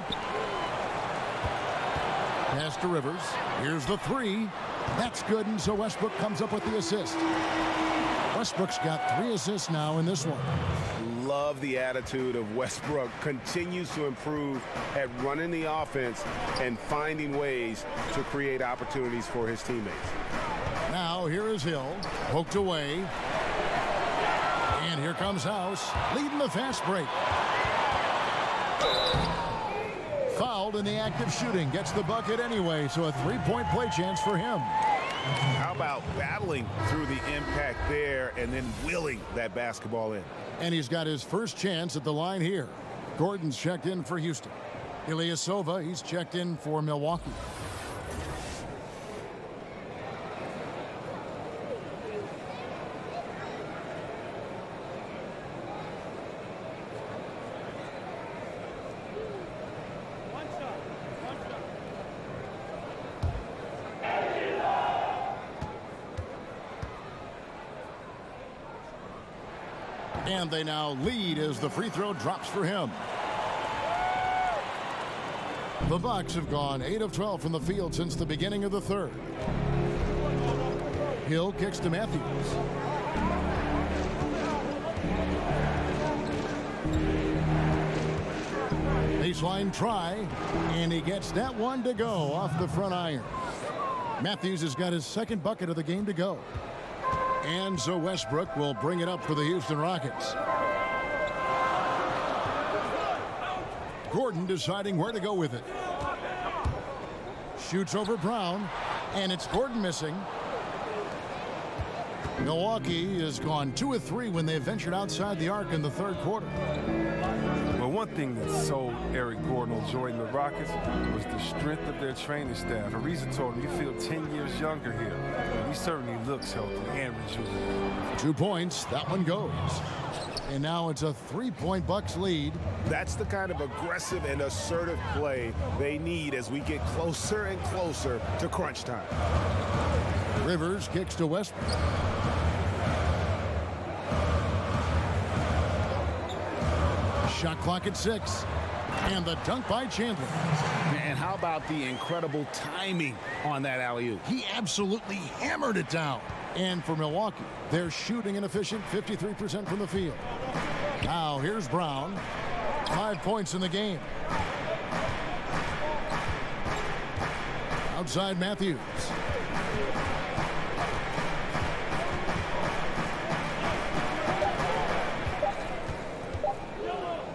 Pass to Rivers. Here's the three. That's good, and so Westbrook comes up with the assist. Westbrook's got 3 assists now in this one. Love the attitude of Westbrook. Continues to improve at running the offense and finding ways to create opportunities for his teammates. Now here is Hill. Poked away. And here comes House, leading the fast break. Fouled in the act of shooting. Gets the bucket anyway, so a 3-point play chance for him. How about battling through the impact there and then willing that basketball in? And he's got his first chance at the line here. Gordon's checked in for Houston. Ilyasova, he's checked in for Milwaukee. And they now lead as the free throw drops for him. The Bucks have gone 8 of 12 from the field since the beginning of the third. Hill kicks to Matthews. Baseline try, and he gets that one to go off the front iron. Matthews has got his second bucket of the game to go. And so Westbrook will bring it up for the Houston Rockets. Gordon deciding where to go with it. Shoots over Brown, and it's Gordon missing. Milwaukee has gone 2 of 3 when they ventured outside the arc in the third quarter. Well, one thing that sold Eric Gordon on joining the Rockets was the strength of their training staff. Ariza told him, you feel 10 years younger here. And he certainly looks healthy and rejuvenated. 2 points, that one goes. And now it's a 3-point Bucks lead. That's the kind of aggressive and assertive play they need as we get closer and closer to crunch time. Rivers kicks to Westbrook. Shot clock at 6. And the dunk by Chandler. And how about the incredible timing on that alley-oop? He absolutely hammered it down. And for Milwaukee, they're shooting an efficient 53% from the field. Now here's Brown. 5 points in the game. Outside Matthews.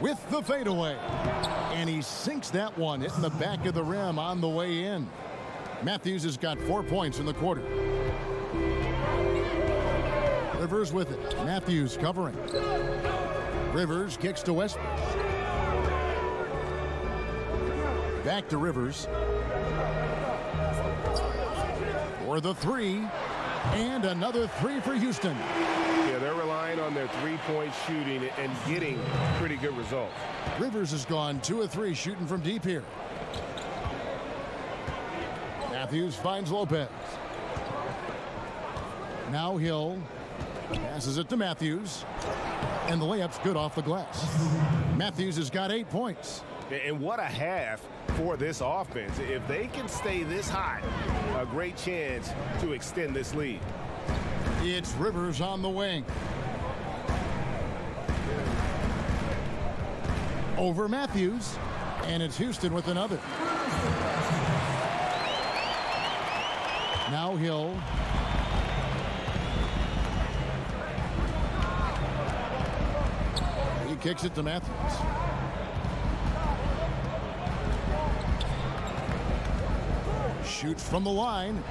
With the fadeaway. And he sinks that one, hitting the back of the rim on the way in. Matthews has got 4 points in the quarter. Rivers with it. Matthews covering. Rivers kicks to Westbrook. Back to Rivers. For the 3. And another 3 for Houston. Yeah, they're relying on their 3-point shooting and getting pretty good results. Rivers has gone 2 of 3 shooting from deep here. Matthews finds Lopez. Now Hill passes it to Matthews. And the layup's good off the glass. Matthews has got 8 points. And what a half for this offense. If they can stay this hot, a great chance to extend this lead. It's Rivers on the wing. Over Matthews. And it's Houston with another. Now Hill. He kicks it to Matthews. Shoots from the line.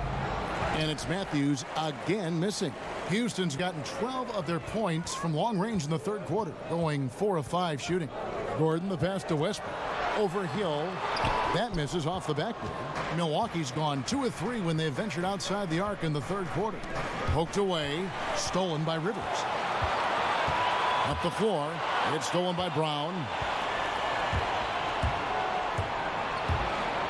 And it's Matthews again missing. Houston's gotten 12 of their points from long range in the third quarter, going 4 of 5 shooting. Gordon, the pass to Westbrook. Over Hill. That misses off the backboard. Milwaukee's gone 2 of 3 when they ventured outside the arc in the third quarter. Poked away. Stolen by Rivers. Up the floor. It's stolen by Brown.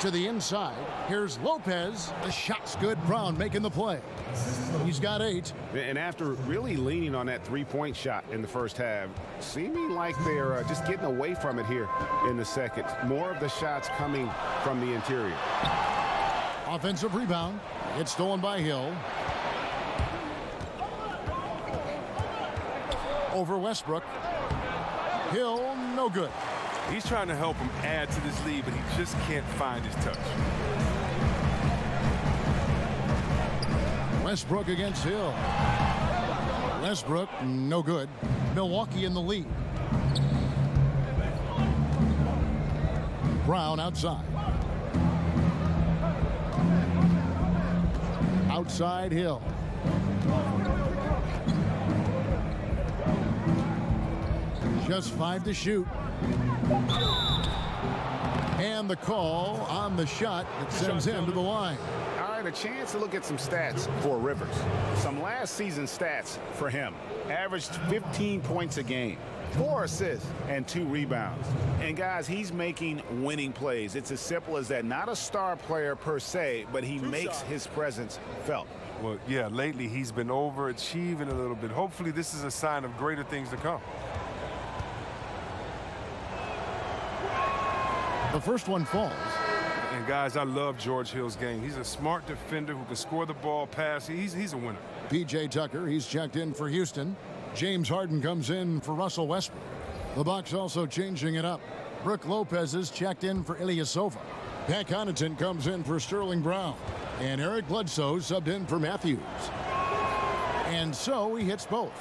To the inside. Here's Lopez. The shot's good. Brown making the play. He's got 8. And after really leaning on that three-point shot in the first half, seeming like they're just getting away from it here in the second. More of the shots coming from the interior. Offensive rebound. It's stolen by Hill. Over Westbrook. Hill, no good. He's trying to help him add to this lead, but he just can't find his touch. Westbrook against Hill. Westbrook, no good. Milwaukee in the lead. Brown outside. Outside Hill. Just 5 to shoot. And the call on the shot that sends him to the line. All right, a chance to look at some stats for Rivers. Some last season stats for him. Averaged 15 points a game, 4 assists, and 2 rebounds. And guys, he's making winning plays. It's as simple as that. Not a star player per se, but he makes his presence felt. Well, yeah, lately he's been overachieving a little bit. Hopefully this is a sign of greater things to come. The first one falls. And guys, I love George Hill's game. He's a smart defender who can score the ball, pass. He's a winner. P.J. Tucker, he's checked in for Houston. James Harden comes in for Russell Westbrook. The Bucks also changing it up. Brook Lopez is checked in for Ilyasova. Pat Connaughton comes in for Sterling Brown. And Eric Bledsoe subbed in for Matthews. And so he hits both.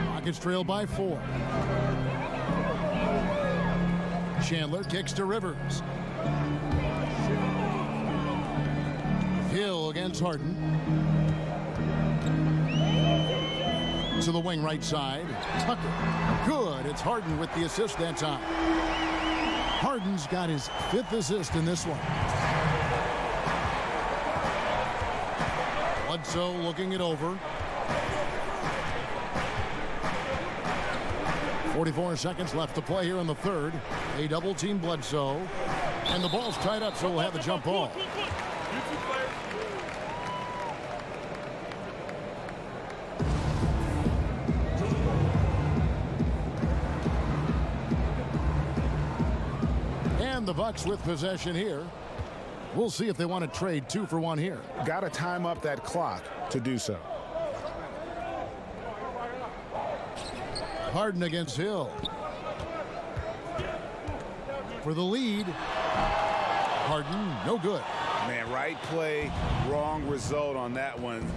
Rockets trail by 4. Chandler kicks to Rivers. Hill against Harden. To the wing right side. Tucker. Good. It's Harden with the assist that time. Harden's got his 5th assist in this one. Bledsoe looking it over. 44 seconds left to play here in the third. A double team Bledsoe. And the ball's tied up, so we'll have a jump ball. And the Bucks with possession here. We'll see if they want to trade 2 for 1 here. Got to time up that clock to do so. Harden against Hill. For the lead. Harden, no good. Man, right play, wrong result on that one.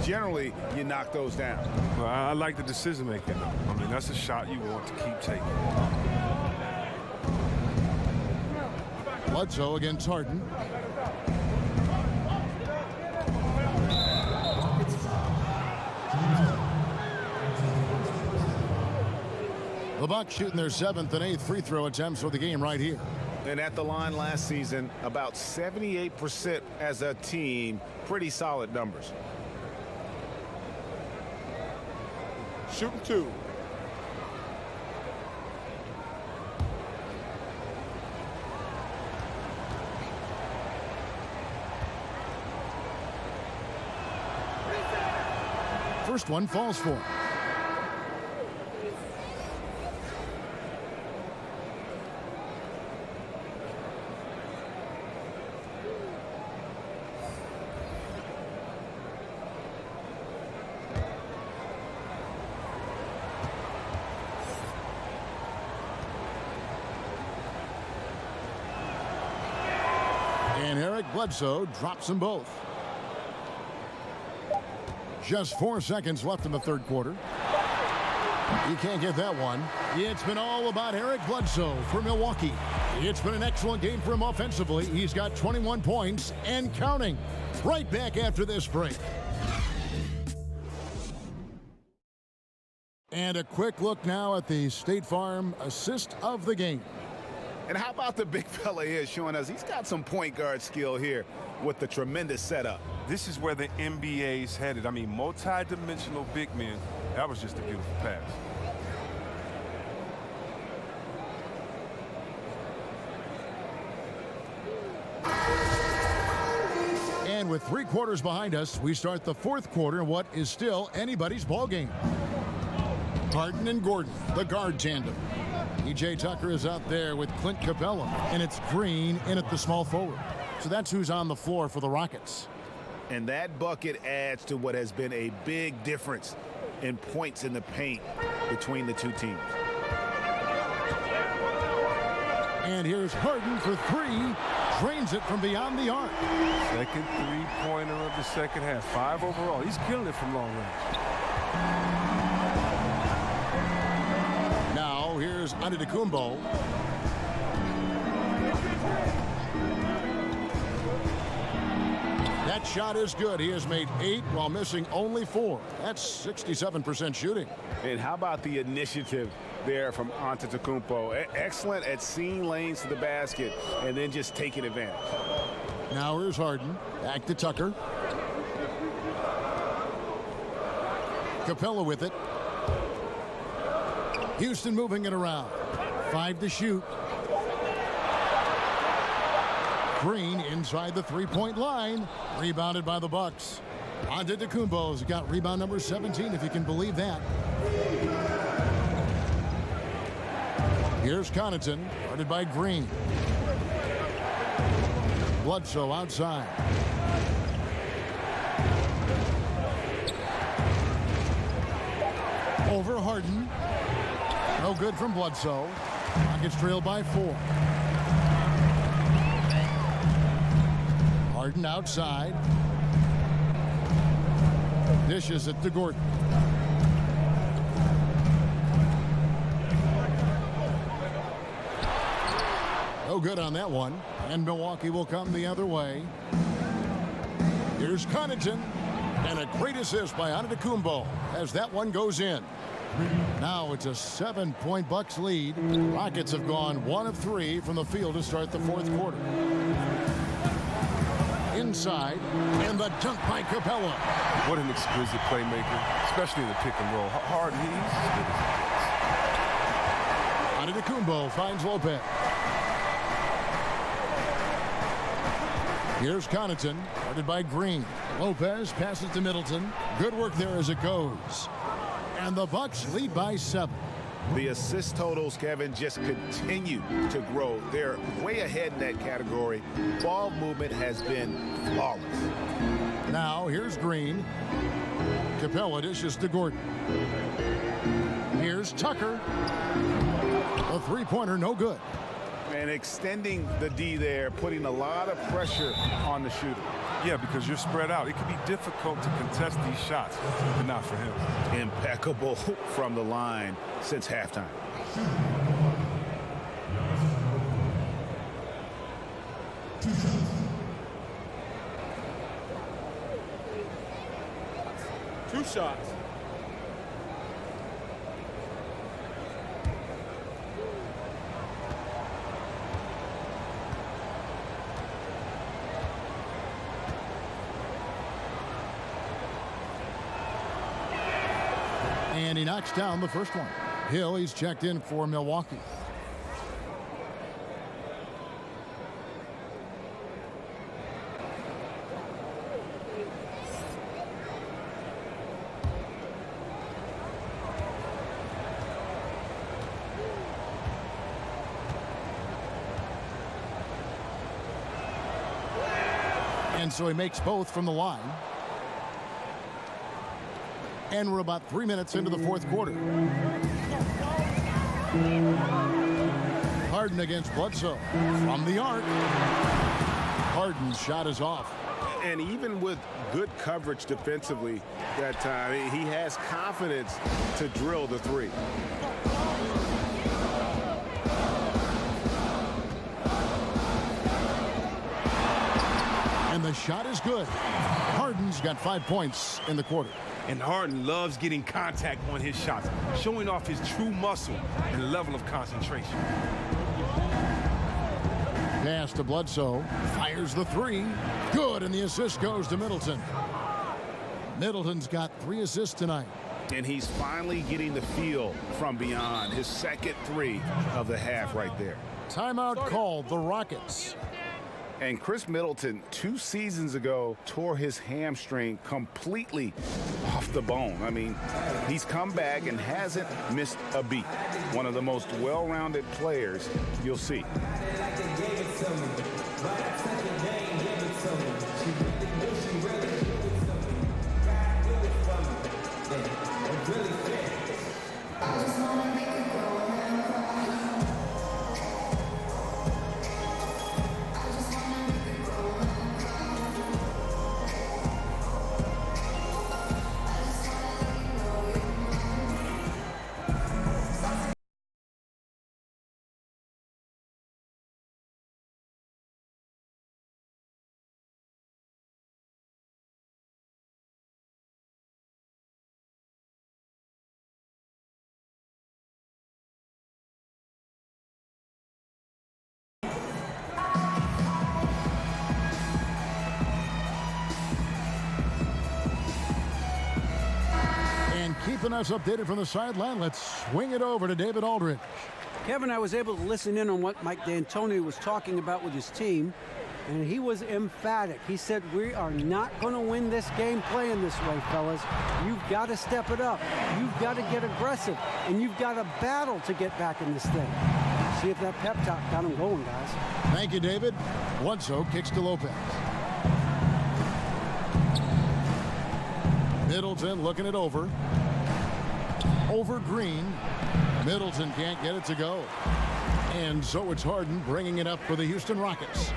Generally, you knock those down. Well, I like the decision making, though. I mean, that's a shot you want to keep taking. Bledsoe against Harden. The Bucks shooting their 7th and 8th free throw attempts for the game right here. And at the line last season, about 78% as a team. Pretty solid numbers. Shooting 2. First one falls for him. And Eric Bledsoe drops them both. Just 4 seconds left in the third quarter. You can't get that one. It's been all about Eric Bledsoe for Milwaukee. It's been an excellent game for him offensively. He's got 21 points and counting. Right back after this break. And a quick look now at the State Farm assist of the game. And how about the big fella here showing us he's got some point guard skill here with the tremendous setup. This is where the NBA's headed. I mean, multi-dimensional big men. That was just a beautiful pass. And with 3 quarters behind us, we start the 4th quarter in what is still anybody's ball game. Harden and Gordon, the guard tandem. E.J. Tucker is out there with Clint Capella, and it's Green in at the small forward. So that's who's on the floor for the Rockets. And that bucket adds to what has been a big difference in points in the paint between the two teams. And here's Harden for 3. Drains it from beyond the arc. Second three-pointer of the second half. 5 overall. He's killing it from long range. Now here's Antetokounmpo. That shot is good. He has made 8 while missing only 4. That's 67% shooting. And how about the initiative there from Antetokounmpo? Excellent at seeing lanes to the basket and then just taking advantage. Now here's Harden. Back to Tucker. Capella with it. Houston moving it around. 5 to shoot. Green inside the 3-point line. Rebounded by the Bucks. Antetokounmpo's got rebound number 17, if you can believe that. Here's Connaughton, guarded by Green. Bledsoe outside. Over Harden. No good from Bledsoe. Rockets trail by 4. Harden outside. Dishes it to Gordon. No good on that one. And Milwaukee will come the other way. Here's Connaughton. And a great assist by Antetokounmpo as that one goes in. Now it's a 7-point Bucks lead. Rockets have gone 1 of 3 from the field to start the 4th quarter. Inside, and the dunk by Capella. What an exquisite playmaker, especially in the pick and roll. Harden, he's Antetokounmpo finds Lopez. Here's Connaughton, guarded by Green. Lopez passes to Middleton. Good work there as it goes. And the Bucks lead by 7. The assist totals, Kevin, just continue to grow. They're way ahead in that category. Ball movement has been flawless. Now here's Green. Capella dishes to Gordon. Here's Tucker. A 3-pointer, no good. And extending the D there, putting a lot of pressure on the shooter. Yeah, because you're spread out. It can be difficult to contest these shots, but not for him. Impeccable from the line since halftime. Two shots. And he knocks down the first one. Hill, he's checked in for Milwaukee. And so he makes both from the line. And we're about 3 minutes into the 4th quarter. Harden against Bledsoe. From the arc. Harden's shot is off. And even with good coverage defensively that time, he has confidence to drill the 3. And the shot is good. Harden's got 5 points in the quarter. And Harden loves getting contact on his shots, showing off his true muscle and level of concentration. Pass to Bledsoe. Fires the 3. Good, and the assist goes to Middleton. Middleton's got 3 assists tonight. And he's finally getting the feel from beyond. His second 3 of the half right there. Timeout called, the Rockets. And Chris Middleton, 2 seasons ago, tore his hamstring completely off the bone. I mean, he's come back and hasn't missed a beat. One of the most well-rounded players you'll see. Keeping us updated from the sideline, let's swing it over to David Aldridge. Kevin, I was able to listen in on what Mike D'Antoni was talking about with his team, and he was emphatic. He said, we are not going to win this game playing this way, fellas. You've got to step it up. You've got to get aggressive, and you've got to battle to get back in this thing. See if that pep talk got him going, guys. Thank you, David. Bledsoe kicks to Lopez. Middleton looking it over. Over Green. Middleton can't get it to go. And so it's Harden bringing it up for the Houston Rockets.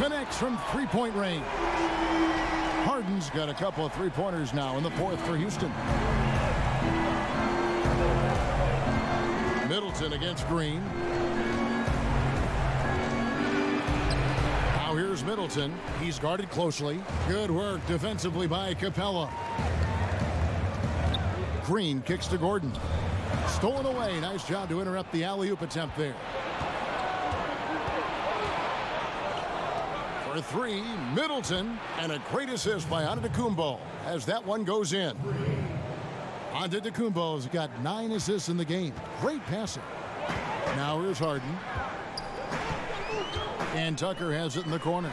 Connects from three-point range. Harden's got a couple of three-pointers now in the fourth for Houston. Middleton against Green. Now here's Middleton. He's guarded closely. Good work defensively by Capella. Green kicks to Gordon. Stolen away. Nice job to interrupt the alley-oop attempt there. For three, Middleton, and a great assist by Antetokounmpo as that one goes in. Antetokounmpo's got 9 assists in the game. Great passing. Now here's Harden. And Tucker has it in the corner.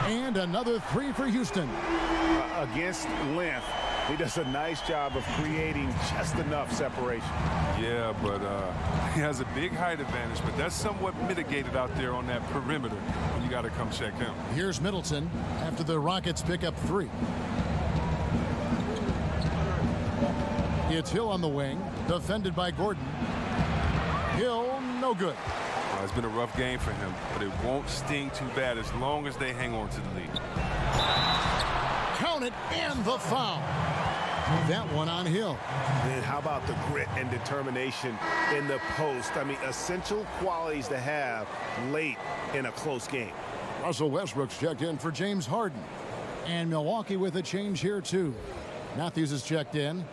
And another three for Houston. Against length, he does a nice job of creating just enough separation. Yeah, but he has a big height advantage, but that's somewhat mitigated out there on that perimeter. You got to come check him. Here's Middleton after the Rockets pick up 3. It's Hill on the wing, defended by Gordon. Hill, no good. It's been a rough game for him, but it won't sting too bad as long as they hang on to the lead. Count it, and the foul. That one on Hill. And how about the grit and determination in the post? I mean, essential qualities to have late in a close game. Russell Westbrook's checked in for James Harden. And Milwaukee with a change here, too. Matthews is checked in.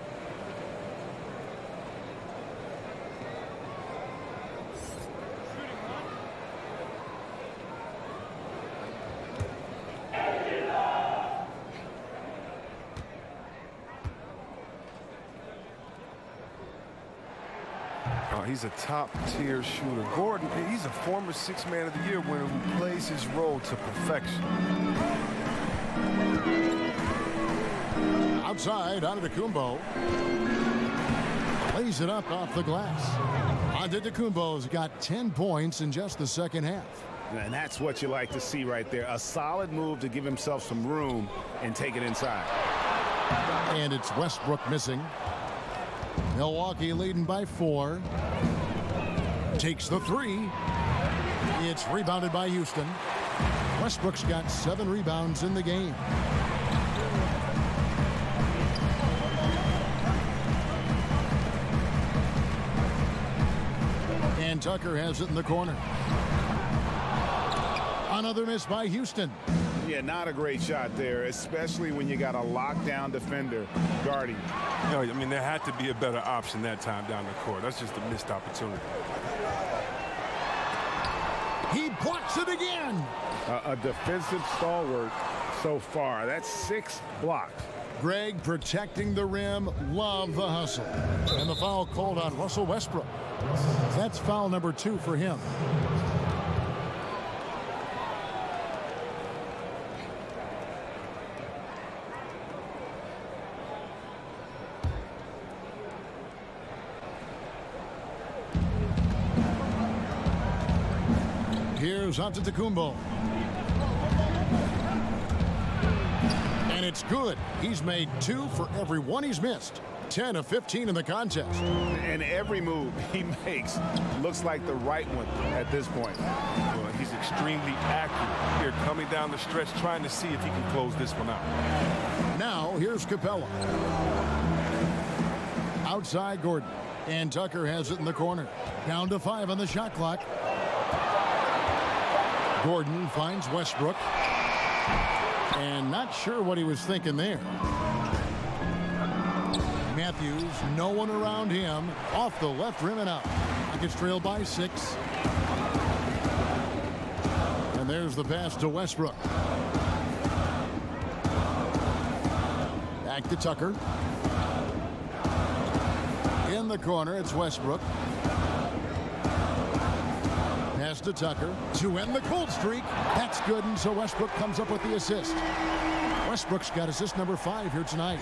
He's a top-tier shooter. Gordon, he's a former 6th Man of the Year winner who plays his role to perfection. Outside, Antetokounmpo. Lays it up off the glass. Antetokounmpo's got 10 points in just the second half. And that's what you like to see right there. A solid move to give himself some room and take it inside. And it's Westbrook missing. Milwaukee leading by 4. Takes the 3. It's rebounded by Houston. Westbrook's got 7 rebounds in the game. And Tucker has it in the corner. Another miss by Houston. Yeah, not a great shot there, especially when you got a lockdown defender guarding. No, I mean, there had to be a better option that time down the court. That's just a missed opportunity. He blocks it again. A defensive stalwart so far. That's 6 blocks. Greg protecting the rim. Love the hustle. And the foul called on Russell Westbrook. That's foul number 2 for him. Here's Antetokounmpo. And it's good. He's made 2 for every 1 he's missed. 10 of 15 in the contest. And every move he makes looks like the right one at this point. Well, he's extremely accurate here, coming down the stretch, trying to see if he can close this one out. Now, here's Capella. Outside Gordon. And Tucker has it in the corner. Down to 5 on the shot clock. Gordon finds Westbrook. And not sure what he was thinking there. Matthews, no one around him. Off the left rim and out. Rockets trail by 6. And there's the pass to Westbrook. Back to Tucker. In the corner, it's Westbrook. Pass to Tucker to end the cold streak. That's good, and so Westbrook comes up with the assist. Westbrook's got assist number 5 here tonight.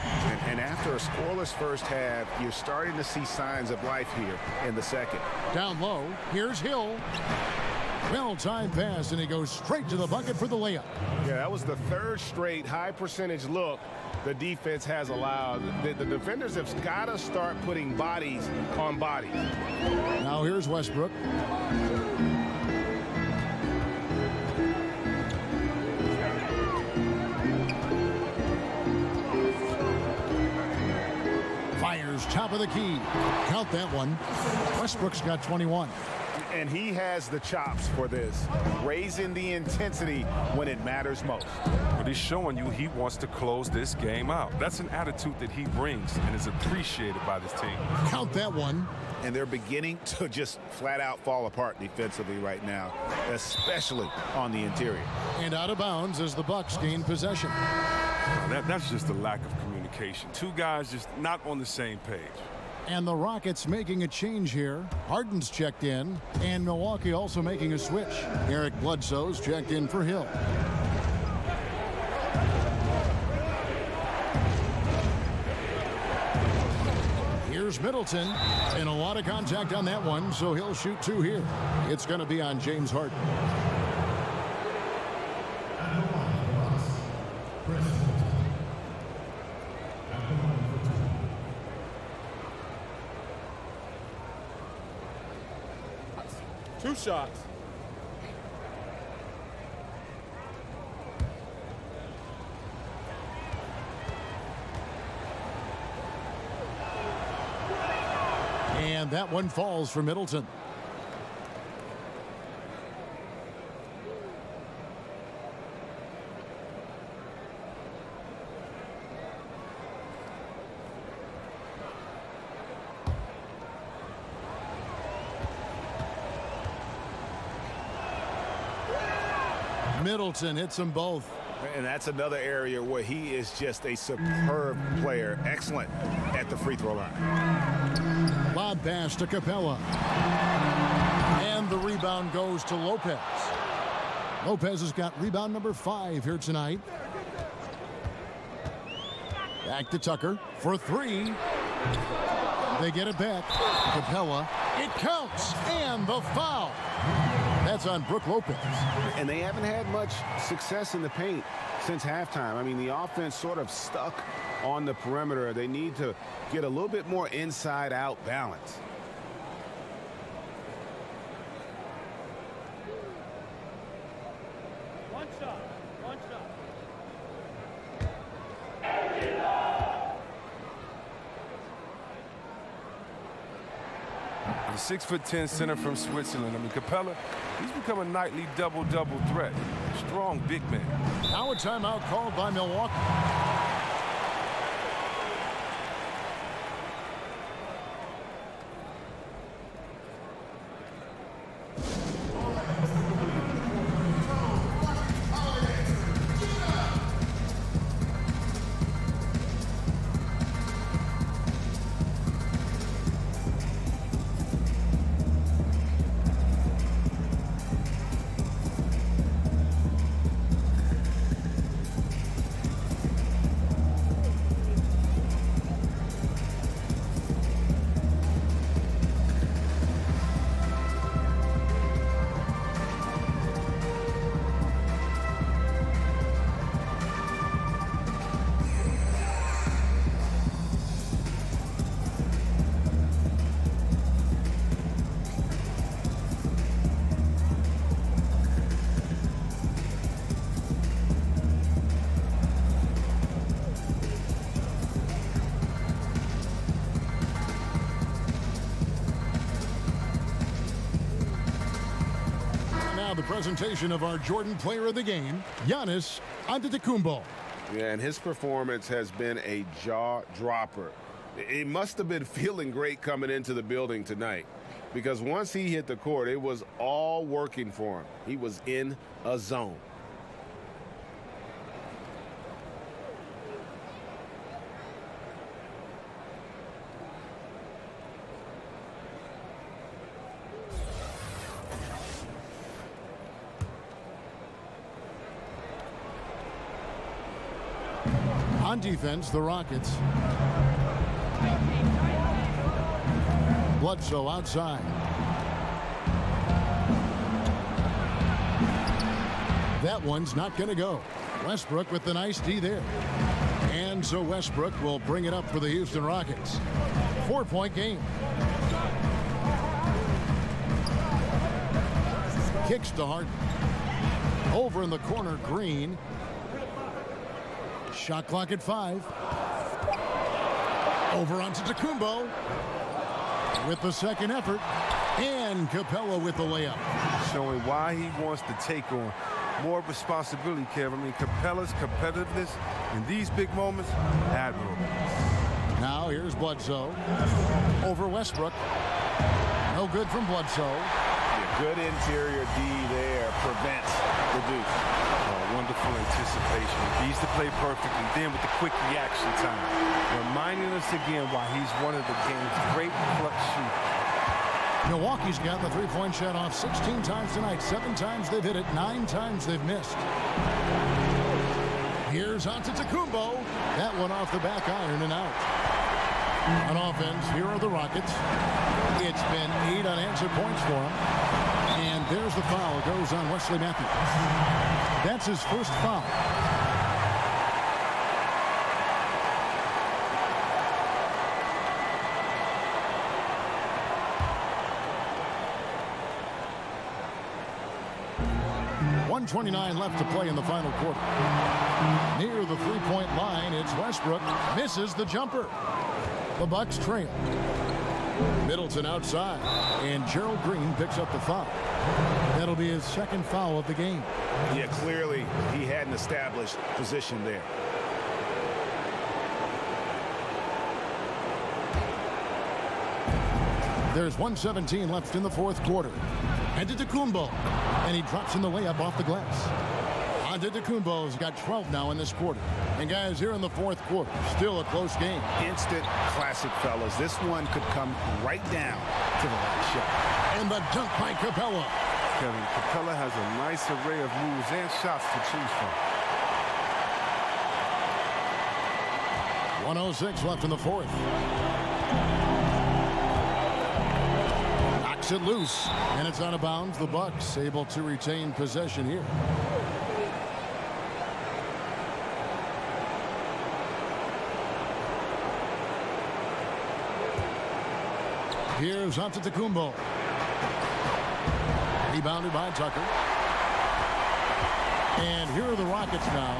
And after a scoreless first half, you're starting to see signs of life here in the second. Down low, here's Hill. Well-timed pass, and he goes straight to the bucket for the layup. Yeah, that was the 3rd straight high-percentage look the defense has allowed. The defenders have got to start putting bodies on bodies. Now here's Westbrook. Fires top of the key. Count that one. Westbrook's got 21. And he has the chops for this, raising the intensity when it matters most. But he's showing you he wants to close this game out. That's an attitude that he brings and is appreciated by this team. Count that one. And they're beginning to just flat out fall apart defensively right now, especially on the interior. And out of bounds as the Bucks gain possession. That's just a lack of communication. 2 guys just not on the same page. And the Rockets making a change here. Harden's checked in, and Milwaukee also making a switch. Eric Bledsoe's checked in for Hill. Here's Middleton, and a lot of contact on that one, so he'll shoot 2 here. It's going to be on James Harden. Two shots. And that one falls for Middleton. Middleton hits them both. And that's another area where he is just a superb player. Excellent at the free throw line. Lob pass to Capella. And the rebound goes to Lopez. Lopez has got rebound number 5 here tonight. Back to Tucker for 3. They get it back. Capella. It counts. And the foul. That's on Brook Lopez. And they haven't had much success in the paint since halftime. I mean, the offense sort of stuck on the perimeter. They need to get a little bit more inside-out balance. One shot. The 6'10" center from Switzerland. I mean, Capella, he's become a nightly double-double threat. Strong big man. Now a timeout called by Milwaukee. the presentation of our Jordan Player of the Game, Giannis Antetokounmpo. Yeah, and his performance has been a jaw-dropper. He must have been feeling great coming into the building tonight, because once he hit the court, it was all working for him. He was in a zone. On defense, the Rockets. Bledsoe outside. That one's not going to go. Westbrook with the nice D there. And so Westbrook will bring it up for the Houston Rockets. 4-point game. Kicks to Harden. Over in the corner, Green. Shot clock at 5. Over onto Antetokounmpo with the second effort. And Capella with the layup. Showing why he wants to take on more responsibility, Kev. I mean, Capella's competitiveness in these big moments, admirable. Now here's Bledsoe. Over Westbrook. No good from Bledsoe. Yeah, good interior D there prevents the deuce. Wonderful anticipation. He used to play perfectly. Then with the quick reaction time. Reminding us again why he's one of the game's great clutch shooters. Milwaukee's got the three-point shot off 16 times tonight. 7 times they've hit it. 9 times they've missed. Here's Antetokounmpo. That one off the back iron and out. On offense, here are the Rockets. It's been 8 unanswered points for them. And there's the foul. It goes on Wesley Matthews. That's his first foul. .129 left to play in the final quarter. Near the three-point line, it's Westbrook. Misses the jumper. The Bucks trail. Middleton outside, and Gerald Green picks up the foul. That'll be his second foul of the game. Yeah, clearly he hadn't established position there. There's 1:17 left in the fourth quarter. Antetokounmpo, and he drops in the layup off the glass. Antetokounmpo's got 12 now in this quarter. And guys, here in the fourth quarter, still a close game. Instant classic, fellas. This one could come right down to the last shot. And the dunk by Capella. Kevin, Capella has a nice array of moves and shots to choose from. 1:06 left in the fourth. Knocks it loose, and it's out of bounds. The Bucks able to retain possession here. Here's Antetokounmpo. Rebounded by Tucker. And here are the Rockets now.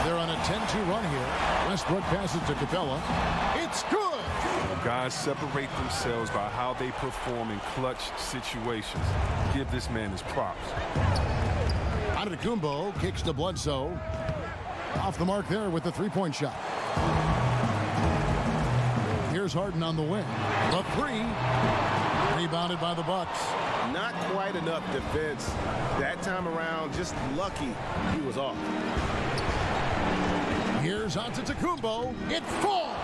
They're on a 10-2 run here. Westbrook passes to Capella. It's good! Guys separate themselves by how they perform in clutch situations. Give this man his props. Antetokounmpo kicks to Bledsoe. Off the mark there with the three-point shot. Here's Harden on the wing. The three. Rebounded by the Bucks. Not quite enough defense that time around. Just lucky he was off. Here's Antetokounmpo. It falls!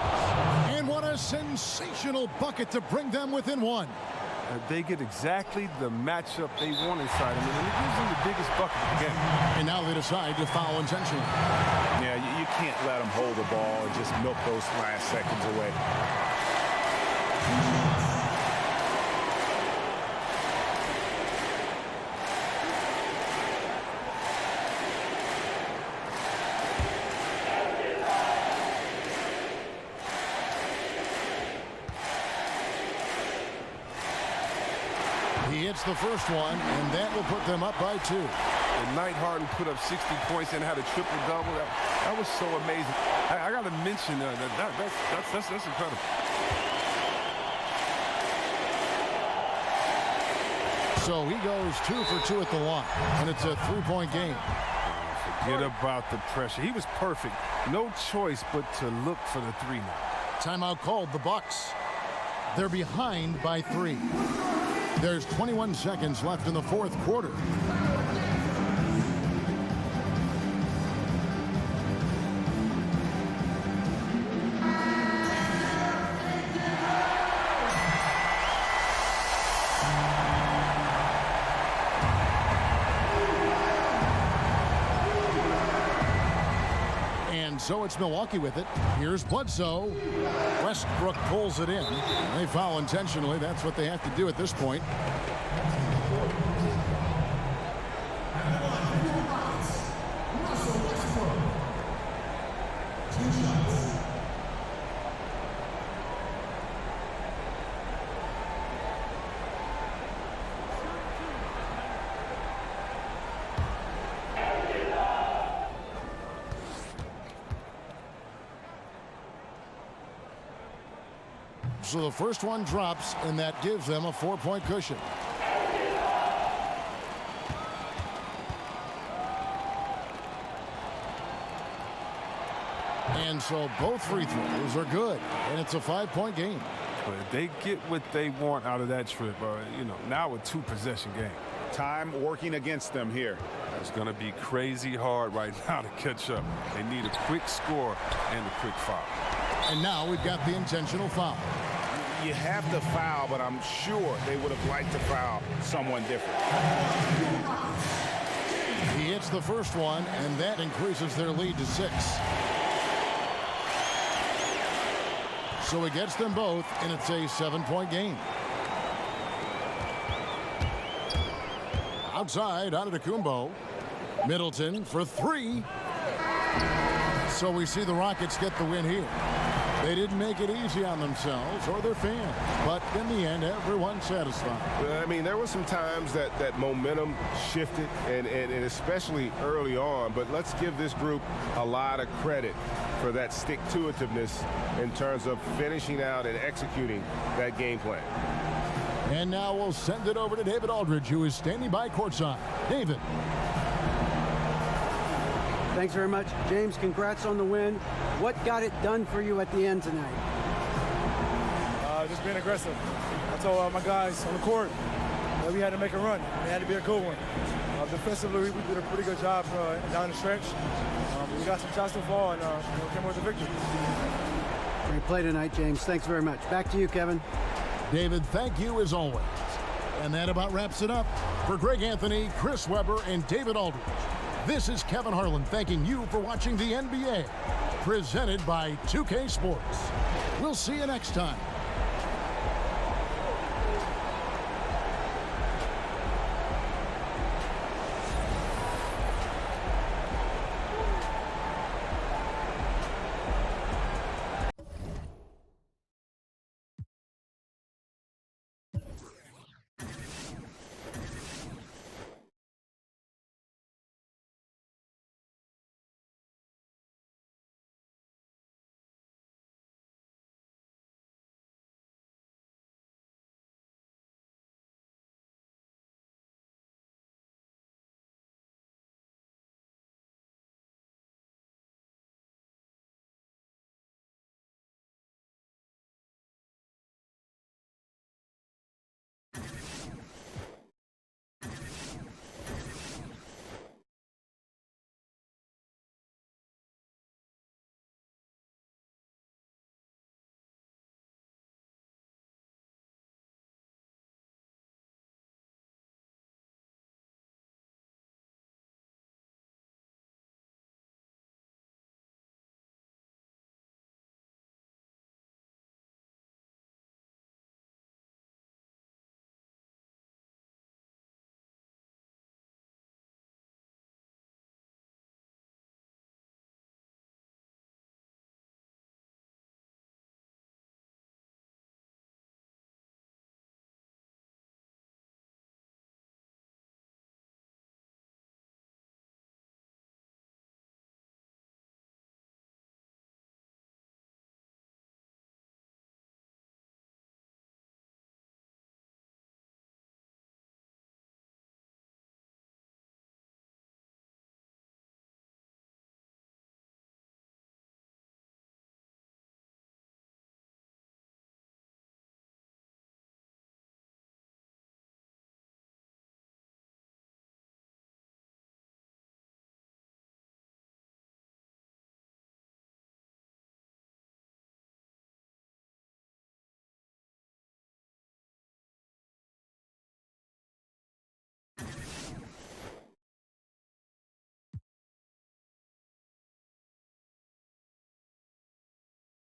And what a sensational bucket to bring them within one. They get exactly the matchup they want inside him, and it gives them the biggest bucket of the game. And now they decide to foul intentionally. Yeah, you can't let them hold the ball and just milk those last seconds away. He hits the first one, and that will put them up by 2. The night Harden put up 60 points and had a triple-double. That was so amazing. I got to mention that's incredible. So he goes 2 for 2 at the line, and it's a 3-point game. Forget about the pressure. He was perfect. No choice but to look for the 3 now. Timeout called, the Bucks. They're behind by 3. There's 21 seconds left in the fourth quarter. So it's Milwaukee with it. Here's Bledsoe. Westbrook pulls it in. They foul intentionally. That's what they have to do at this point. So the first one drops, and that gives them a 4-point cushion. And so both free throws are good, and it's a 5-point game. But if they get what they want out of that trip, now a 2-possession game. Time working against them here. It's going to be crazy hard right now to catch up. They need a quick score and a quick foul. And now we've got the intentional foul. You have to foul, but I'm sure they would have liked to foul someone different. He hits the first one, and that increases their lead to 6. So he gets them both, and it's a 7-point game. Outside, Antetokounmpo. Middleton for 3. So we see the Rockets get the win here. They didn't make it easy on themselves or their fans, but in the end, everyone's satisfied. I mean, there were some times that momentum shifted, and especially early on, but let's give this group a lot of credit for that stick-to-itiveness in terms of finishing out and executing that game plan. And now we'll send it over to David Aldridge, who is standing by courtside. David. Thanks very much, James. Congrats on the win. What got it done for you at the end tonight? Just being aggressive. I told my guys on the court that we had to make a run. It had to be a good one. Defensively, we did a pretty good job down the stretch. We got some shots to fall and came with the victory. Great play tonight, James. Thanks very much. Back to you, Kevin. David, thank you as always. And that about wraps it up. For Greg Anthony, Chris Webber, and David Aldridge, this is Kevin Harlan thanking you for watching the NBA, presented by 2K Sports. We'll see you next time.